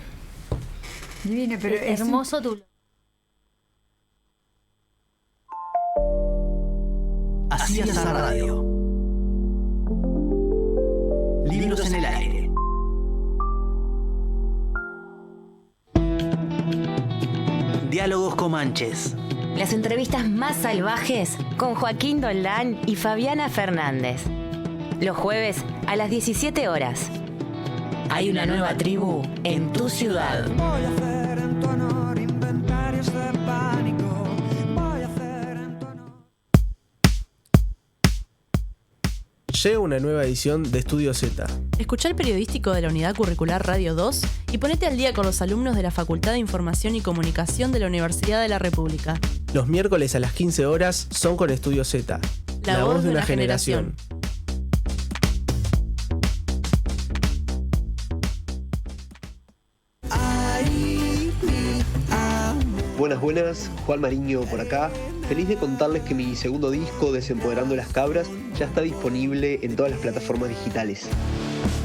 Divino, pero hermoso tu... Así es la radio. Libros en el aire. Diálogos Comanches. Las entrevistas más salvajes con Joaquín Doldán y Fabiana Fernández. Los jueves a las 17 horas. Hay una nueva tribu en tu ciudad. Voy a hacer en tu honor inventarios de pánico. Voy a hacer en tu honor. Llega una nueva edición de Estudio Z. Escuchá el periodístico de la Unidad Curricular Radio 2 y ponete al día con los alumnos de la Facultad de Información y Comunicación de la Universidad de la República. Los miércoles a las 15 horas son con Estudio Z. La voz de una generación. Buenas, Juan Mariño por acá. Feliz de contarles que mi segundo disco, Desempoderando las Cabras, ya está disponible en todas las plataformas digitales.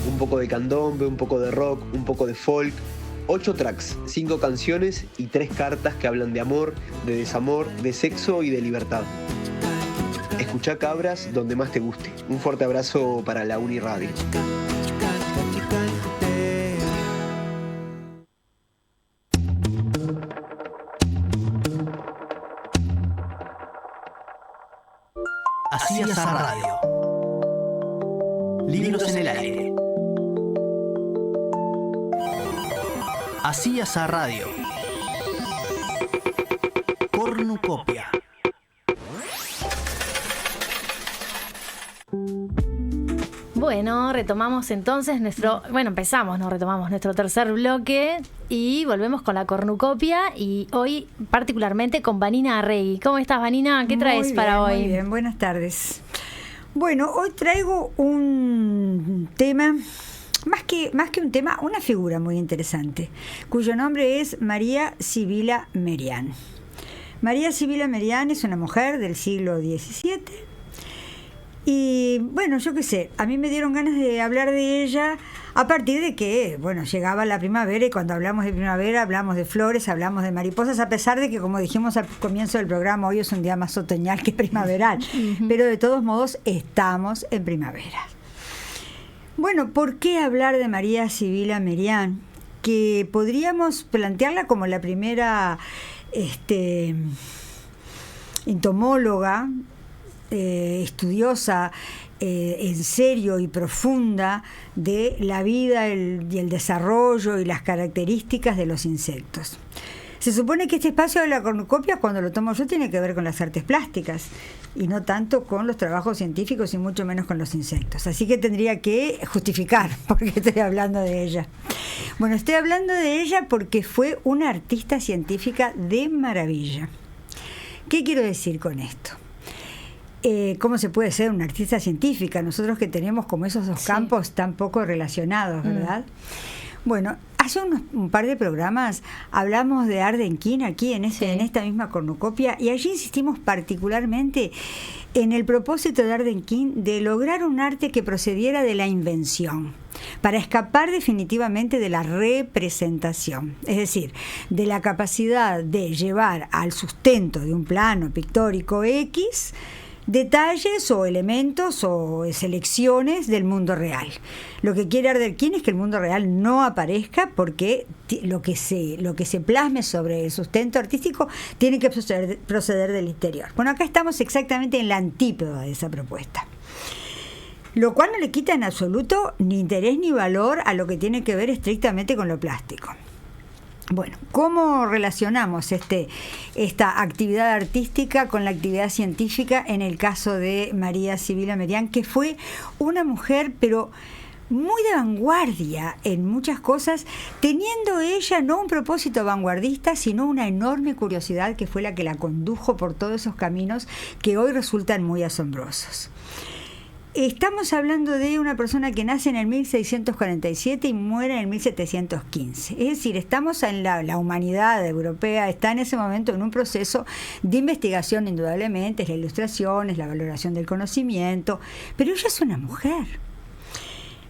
Un poco de candombe, un poco de rock, un poco de folk. 8 tracks, 5 canciones y 3 cartas que hablan de amor, de desamor, de sexo y de libertad. Escuchá Cabras donde más te guste. Un fuerte abrazo para la Uniradio. Así es la radio. Libros en el aire. Así es la radio. Cornucopia. Bueno, retomamos entonces retomamos nuestro tercer bloque y volvemos con la cornucopia y hoy particularmente con Vanina Arregui. ¿Cómo estás, Vanina? ¿Qué traes para hoy? Muy bien, buenas tardes. Bueno, hoy traigo un tema, más que un tema, una figura muy interesante, cuyo nombre es María Sibila Merian. María Sibila Merian es una mujer del siglo XVII. Y bueno, yo qué sé, a mí me dieron ganas de hablar de ella a partir de que, llegaba la primavera y cuando hablamos de primavera hablamos de flores, hablamos de mariposas, a pesar de que, como dijimos al comienzo del programa, hoy es un día más otoñal que primaveral, pero de todos modos estamos en primavera. Bueno, ¿por qué hablar de María Sibila Merian? Que podríamos plantearla como la primera entomóloga, estudiosa en serio y profunda de la vida y el desarrollo y las características de los insectos. Se supone que este espacio de la cornucopia, cuando lo tomo yo, tiene que ver con las artes plásticas y no tanto con los trabajos científicos y mucho menos con los insectos. Así que tendría que justificar por qué estoy hablando de ella. Bueno, estoy hablando de ella porque fue una artista científica de maravilla. ¿Qué quiero decir con esto? ¿Cómo se puede ser una artista científica? Nosotros que tenemos como esos dos campos tan poco relacionados, ¿verdad? Bueno, hace un par de programas hablamos de Ardenquín aquí en esta misma cornucopia y allí insistimos particularmente en el propósito de Ardenquín de lograr un arte que procediera de la invención, para escapar definitivamente de la representación, es decir, de la capacidad de llevar al sustento de un plano pictórico X detalles o elementos o selecciones del mundo real. Lo que quiere Ardenquín es que el mundo real no aparezca porque lo que se plasme sobre el sustento artístico tiene que proceder del interior. Bueno, acá estamos exactamente en la antípoda de esa propuesta. Lo cual no le quita en absoluto ni interés ni valor a lo que tiene que ver estrictamente con lo plástico. Bueno, ¿cómo relacionamos esta actividad artística con la actividad científica en el caso de María Sibila Merian, que fue una mujer, pero muy de vanguardia en muchas cosas, teniendo ella no un propósito vanguardista, sino una enorme curiosidad que fue la que la condujo por todos esos caminos que hoy resultan muy asombrosos? Estamos hablando de una persona que nace en el 1647 y muere en el 1715. Es decir, estamos en la humanidad europea, está en ese momento en un proceso de investigación, indudablemente, es la ilustración, es la valoración del conocimiento, pero ella es una mujer.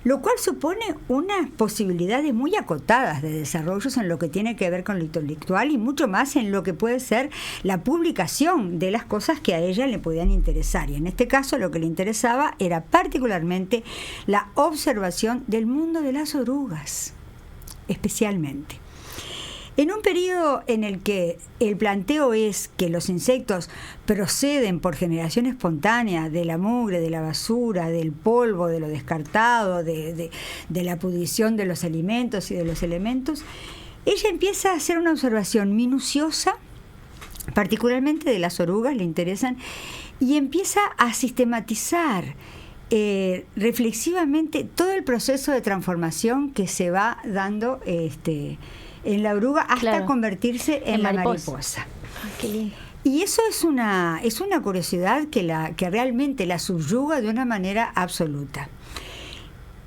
lo cual supone unas posibilidades muy acotadas de desarrollos en lo que tiene que ver con lo intelectual y mucho más en lo que puede ser la publicación de las cosas que a ella le podían interesar. Y en este caso lo que le interesaba era particularmente la observación del mundo de las orugas, especialmente. En un periodo en el que el planteo es que los insectos proceden por generación espontánea de la mugre, de la basura, del polvo, de lo descartado, de la pudrición de los alimentos y de los elementos, ella empieza a hacer una observación minuciosa, particularmente de las orugas, le interesan, y empieza a sistematizar reflexivamente todo el proceso de transformación que se va dando en la oruga hasta convertirse en la mariposa. Qué lindo. Y eso es una curiosidad que realmente la subyuga de una manera absoluta.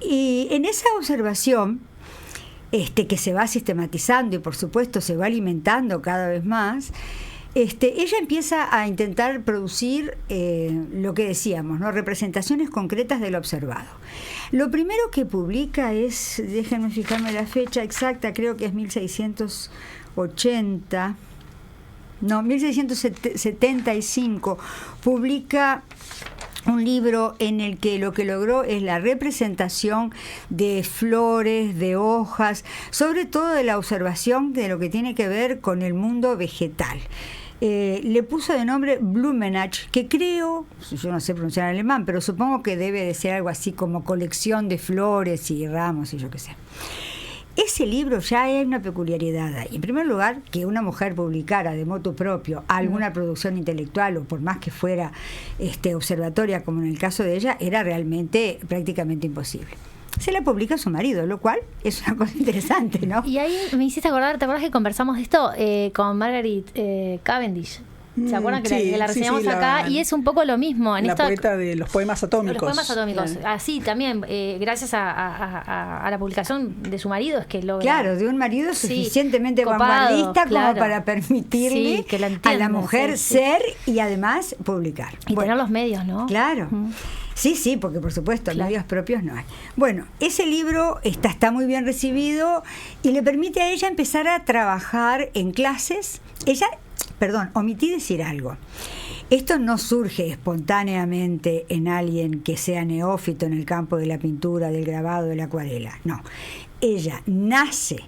Y en esa observación, que se va sistematizando y por supuesto se va alimentando cada vez más, ella empieza a intentar producir lo que decíamos, ¿no? Representaciones concretas de lo observado. Lo primero que publica es, déjenme fijarme la fecha exacta, creo que es 1675, publica un libro en el que lo que logró es la representación de flores, de hojas, sobre todo de la observación de lo que tiene que ver con el mundo vegetal. Le puso de nombre Blumenach, que creo, yo no sé pronunciar alemán, pero supongo que debe de ser algo así como colección de flores y ramos y yo qué sé. Ese libro ya hay una peculiaridad ahí. En primer lugar, que una mujer publicara de motu propio alguna producción intelectual, o por más que fuera observatoria, como en el caso de ella, era realmente prácticamente imposible. Se la publica a su marido, lo cual es una cosa interesante, ¿no? Y ahí me hiciste acordar, ¿te acuerdas que conversamos de esto con Margaret Cavendish? ¿Se acuerdan que la reseñamos acá? Y es un poco lo mismo. En la poeta de los poemas atómicos. Los poemas atómicos. Claro. Así también, gracias a la publicación de su marido, es que logra... Claro, de un marido suficientemente vanguardista como para permitirle a la mujer ser y además publicar. Y tener los medios, ¿no? Claro. Sí, porque por supuesto, medios propios no hay. Bueno, ese libro está muy bien recibido y le permite a ella empezar a trabajar en clases. Omití decir algo. Esto no surge espontáneamente en alguien que sea neófito en el campo de la pintura, del grabado, de la acuarela. No, ella nace.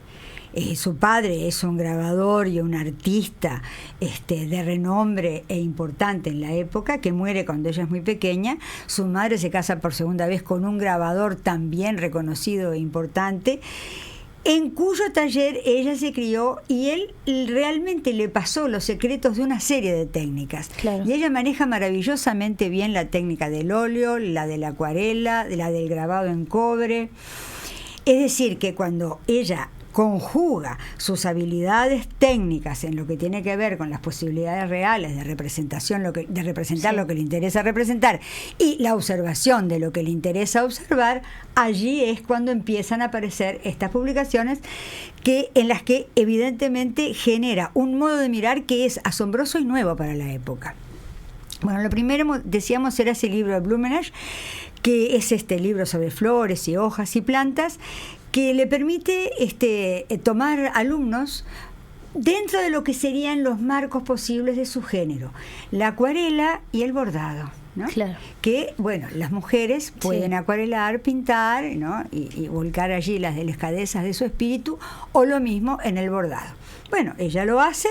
Su padre es un grabador y un artista de renombre e importante en la época, que muere cuando ella es muy pequeña. Su madre se casa por segunda vez con un grabador también reconocido e importante, en cuyo taller ella se crió, y él realmente le pasó los secretos de una serie de técnicas. Claro. Y ella maneja maravillosamente bien la técnica del óleo, la de la acuarela, la del grabado en cobre. Es decir, que cuando ella conjuga sus habilidades técnicas en lo que tiene que ver con las posibilidades reales de representación, de representar lo que le interesa representar, y la observación de lo que le interesa observar, allí es cuando empiezan a aparecer estas publicaciones en las que evidentemente genera un modo de mirar que es asombroso y nuevo para la época. Bueno, lo primero, decíamos, era ese libro de Blumenach, que es este libro sobre flores y hojas y plantas, que le permite tomar alumnos dentro de lo que serían los marcos posibles de su género, la acuarela y el bordado, ¿no? Claro. Que, bueno, las mujeres pueden acuarelar, pintar, ¿no? y volcar allí las delicadezas de su espíritu, o lo mismo en el bordado. Bueno, ella lo hace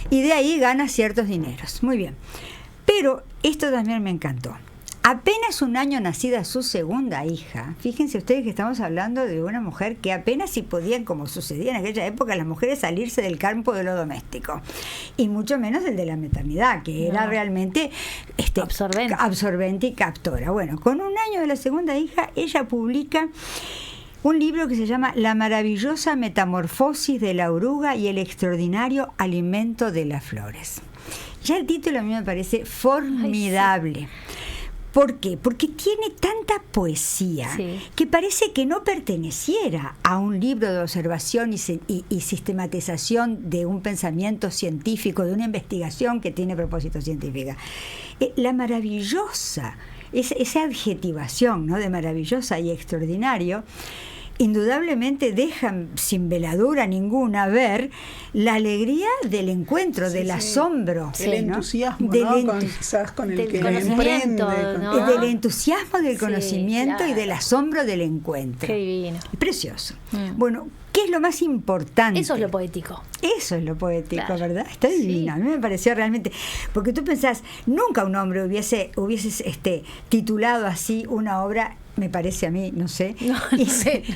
y de ahí gana ciertos dineros. Muy bien. Pero esto también me encantó. Apenas un año nacida su segunda hija, fíjense ustedes que estamos hablando de una mujer que apenas si podían, como sucedía en aquella época, las mujeres salirse del campo de lo doméstico, y mucho menos el de la maternidad, que era realmente absorbente y captora. Bueno, con un año de la segunda hija, ella publica un libro que se llama La maravillosa metamorfosis de la oruga y el extraordinario alimento de las flores. Ya el título a mí me parece formidable. ¿Por qué? Porque tiene tanta poesía que parece que no perteneciera a un libro de observación y sistematización de un pensamiento científico, de una investigación que tiene propósito científico. La maravillosa esa adjetivación, ¿no?, de maravillosa y extraordinario, indudablemente dejan sin veladura ninguna ver la alegría del encuentro, del asombro, el entusiasmo, quizás con el que emprende, ¿no? Del entusiasmo del conocimiento y del asombro del encuentro. Qué divino. Precioso. Bueno, ¿qué es lo más importante? Eso es lo poético. Eso es lo poético, claro. ¿Verdad? Está divino. A mí me pareció realmente, porque tú pensás, nunca un hombre hubiese titulado así una obra. Me parece a mí, no sé.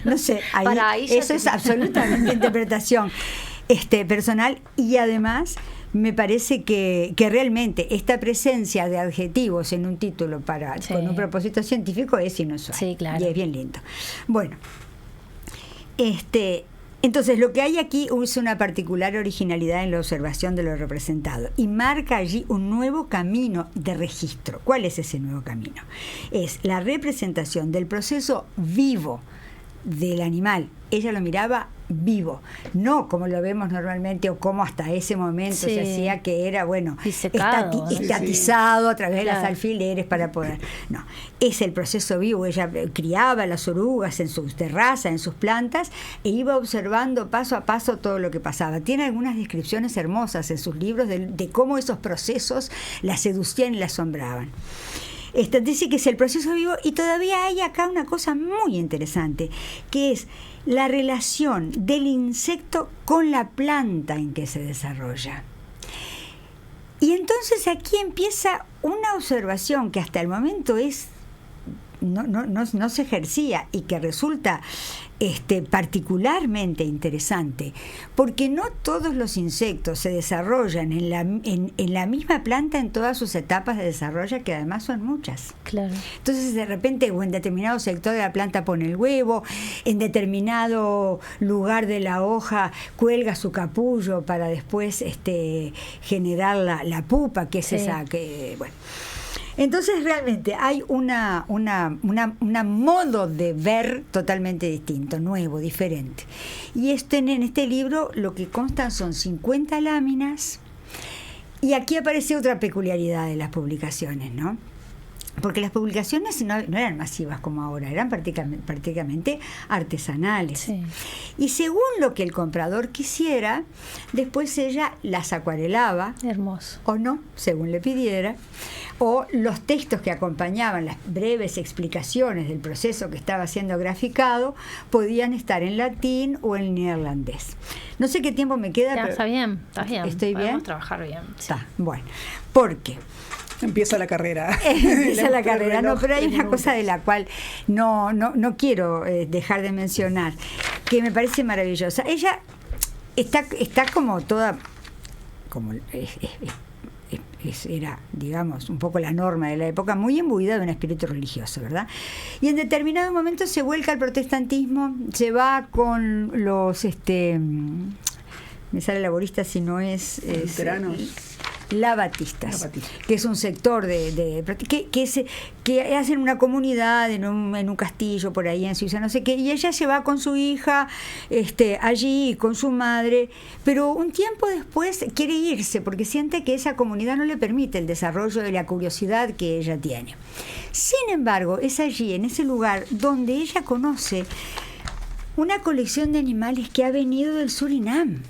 No sé. Ahí eso es absolutamente interpretación personal, y además me parece que realmente esta presencia de adjetivos en un título con un propósito científico es inusual. Sí, claro. Y es bien lindo. Bueno, entonces, lo que hay aquí es una particular originalidad en la observación de lo representado y marca allí un nuevo camino de registro. ¿Cuál es ese nuevo camino? Es la representación del proceso vivo del animal. Ella lo miraba vivo, no como lo vemos normalmente o como hasta ese momento se hacía, que era, estatizado a través de las alfileres para poder. No, es el proceso vivo. Ella criaba las orugas en sus terrazas, en sus plantas, e iba observando paso a paso todo lo que pasaba. Tiene algunas descripciones hermosas en sus libros de cómo esos procesos la seducían y la asombraban. Dice que es el proceso vivo, y todavía hay acá una cosa muy interesante, que es la relación del insecto con la planta en que se desarrolla. Y entonces aquí empieza una observación que hasta el momento no se ejercía y que resulta particularmente interesante, porque no todos los insectos se desarrollan en la misma planta en todas sus etapas de desarrollo, que además son muchas. Claro. Entonces, de repente, o en determinado sector de la planta pone el huevo, en determinado lugar de la hoja cuelga su capullo para después generar la pupa, que es esa que, bueno. Entonces realmente hay un modo de ver totalmente distinto, nuevo, diferente. Y en este libro lo que constan son 50 láminas, y aquí aparece otra peculiaridad de las publicaciones, ¿no? Porque las publicaciones no eran masivas como ahora, eran prácticamente artesanales. Sí. Y según lo que el comprador quisiera, después ella las acuarelaba. Hermoso. O no, según le pidiera. O los textos que acompañaban las breves explicaciones del proceso que estaba siendo graficado podían estar en latín o en neerlandés. No sé qué tiempo me queda. Está bien. ¿Estoy bien? Podemos trabajar bien. Sí. Está, bueno. Porque empieza la carrera. No, pero hay una cosa de la cual no quiero dejar de mencionar, que me parece maravillosa. Ella está como toda, como era, digamos, un poco la norma de la época, muy imbuida de un espíritu religioso, ¿verdad? Y en determinado momento se vuelca al protestantismo, se va con los me sale laborista si no es luteranos. Lavatistas, que es un sector que hacen una comunidad en un castillo por ahí en Suiza, no sé qué, y ella se va con su hija allí, con su madre, pero un tiempo después quiere irse porque siente que esa comunidad no le permite el desarrollo de la curiosidad que ella tiene. Sin embargo, es allí, en ese lugar, donde ella conoce una colección de animales que ha venido del Surinam.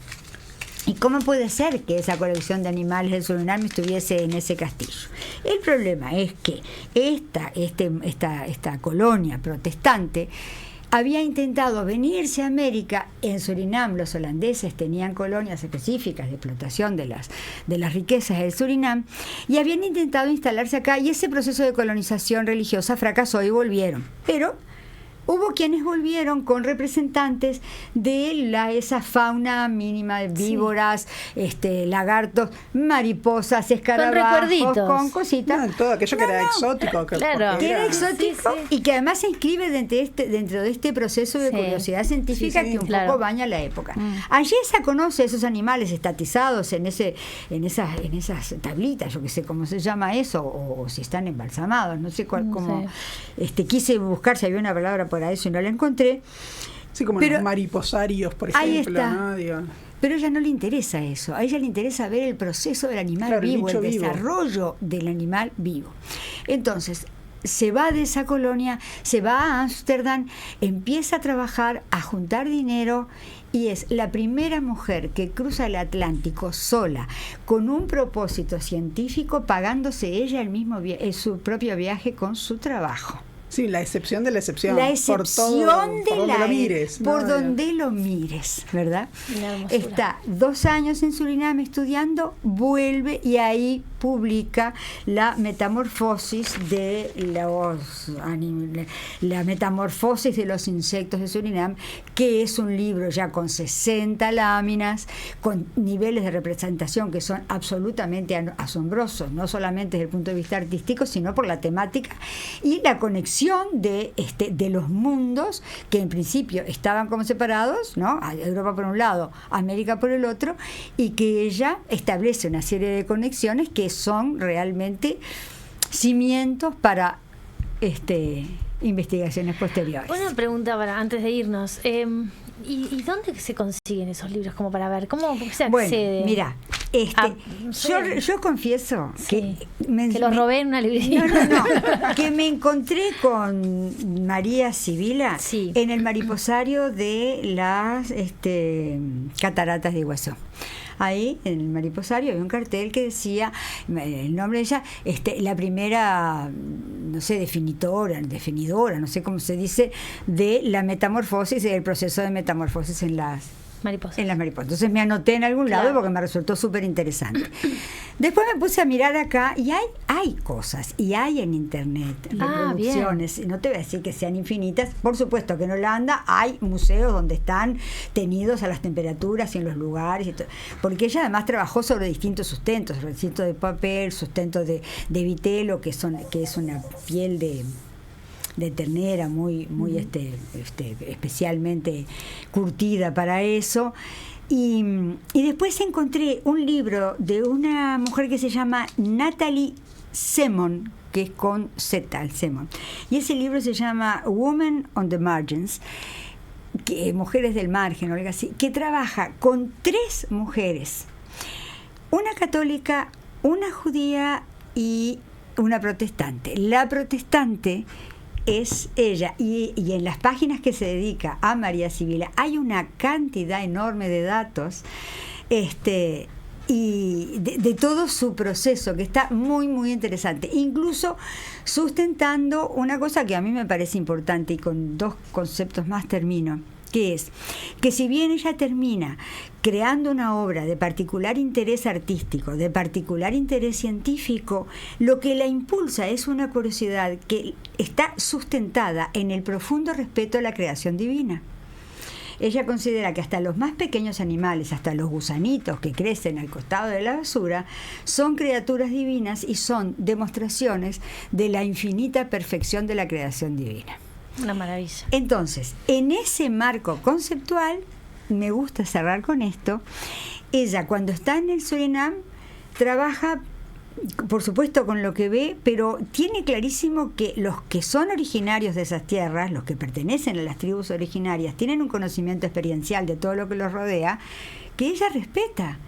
¿Y cómo puede ser que esa colección de animales del Surinam estuviese en ese castillo? El problema es que esta colonia protestante había intentado venirse a América. En Surinam los holandeses tenían colonias específicas de explotación de las riquezas del Surinam, y habían intentado instalarse acá, y ese proceso de colonización religiosa fracasó y volvieron. Pero hubo quienes volvieron con representantes de esa fauna mínima de víboras, lagartos, mariposas, escarabajos, con cositas. Todo aquello que era exótico. Claro. Que era exótico, y que además se inscribe dentro de este proceso de curiosidad científica que un poco baña la época. Allí ella conoce esos animales estatizados en esas tablitas, yo que sé cómo se llama eso, o si están embalsamados, no sé cómo. Quise buscar si había una palabra para eso y no la encontré. Sí, como los mariposarios, por ejemplo. Ahí está. Pero a ella no le interesa eso. A ella le interesa ver el proceso del animal vivo, el desarrollo del animal vivo. Entonces, se va de esa colonia, se va a Ámsterdam, empieza a trabajar, a juntar dinero, y es la primera mujer que cruza el Atlántico sola, con un propósito científico, pagándose ella su propio viaje con su trabajo. Sí, la excepción de la excepción. La excepción por donde lo mires. Por donde lo mires, ¿verdad? Está 2 años en Surinam estudiando, vuelve y ahí publica la metamorfosis de los insectos de Surinam, que es un libro ya con 60 láminas, con niveles de representación que son absolutamente asombrosos, no solamente desde el punto de vista artístico, sino por la temática y la conexión de los mundos que en principio estaban como separados, ¿no? Europa por un lado, América por el otro, y que ella establece una serie de conexiones que son realmente cimientos para investigaciones posteriores. Una pregunta antes de irnos. ¿Y dónde se consiguen esos libros como para ver? ¿Cómo se accede? Bueno, mira, yo confieso que los robé en una librería. No, que me encontré con María Sibila en el mariposario de las cataratas de Iguazú. Ahí, en el mariposario, había un cartel que decía el nombre de ella, la primera, no sé, definidora, no sé cómo se dice, de la metamorfosis y del proceso de metamorfosis en las mariposas. Entonces me anoté en algún lado porque me resultó súper interesante. Después me puse a mirar acá y hay cosas, y hay en internet reproducciones. No te voy a decir que sean infinitas. Por supuesto que en Holanda hay museos donde están tenidos a las temperaturas y en los lugares y todo, porque ella además trabajó sobre distintos sustentos, sustento de papel, sustento de vitelo, que es una piel de ternera muy especialmente curtida para eso. Y después encontré un libro de una mujer que se llama Natalie Semon, que es con Z, Semon, y ese libro se llama Women on the Margins, que Mujeres del Margen, o algo así, que trabaja con 3 mujeres, una católica, una judía y una protestante. La protestante es ella, y en las páginas que se dedica a María Sibila hay una cantidad enorme de datos y de todo su proceso, que está muy muy interesante, incluso sustentando una cosa que a mí me parece importante, y con 2 conceptos más termino, que es que si bien ella termina creando una obra de particular interés artístico, de particular interés científico, lo que la impulsa es una curiosidad que está sustentada en el profundo respeto a la creación divina. Ella considera que hasta los más pequeños animales, hasta los gusanitos que crecen al costado de la basura, son criaturas divinas y son demostraciones de la infinita perfección de la creación divina. Una maravilla. Entonces, en ese marco conceptual, me gusta cerrar con esto, ella cuando está en el Surinam trabaja, por supuesto, con lo que ve, pero tiene clarísimo que los que son originarios de esas tierras, los que pertenecen a las tribus originarias, tienen un conocimiento experiencial de todo lo que los rodea, que ella respeta.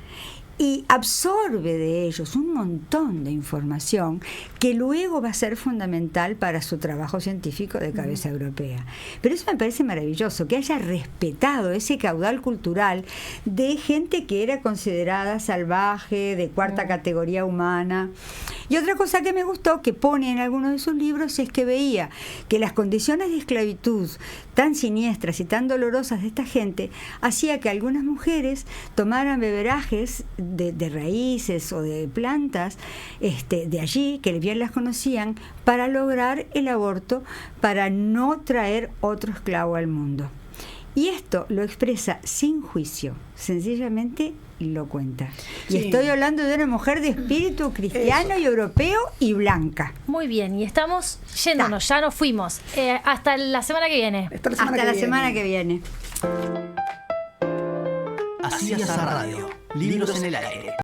Y absorbe de ellos un montón de información que luego va a ser fundamental para su trabajo científico de cabeza europea. Pero eso me parece maravilloso, que haya respetado ese caudal cultural de gente que era considerada salvaje, de 4ª categoría humana. Y otra cosa que me gustó, que pone en algunos de sus libros, es que veía que las condiciones de esclavitud tan siniestras y tan dolorosas de esta gente hacía que algunas mujeres tomaran beberajes de raíces o de plantas de allí, que bien las conocían, para lograr el aborto, para no traer otro esclavo al mundo. Y esto lo expresa sin juicio, sencillamente lo cuenta. Y estoy hablando de una mujer de espíritu cristiano y europeo y blanca. Muy bien, y estamos yéndonos, ya nos fuimos. Hasta la semana que viene. Hasta la semana que viene. Así es la radio. Libros en el aire.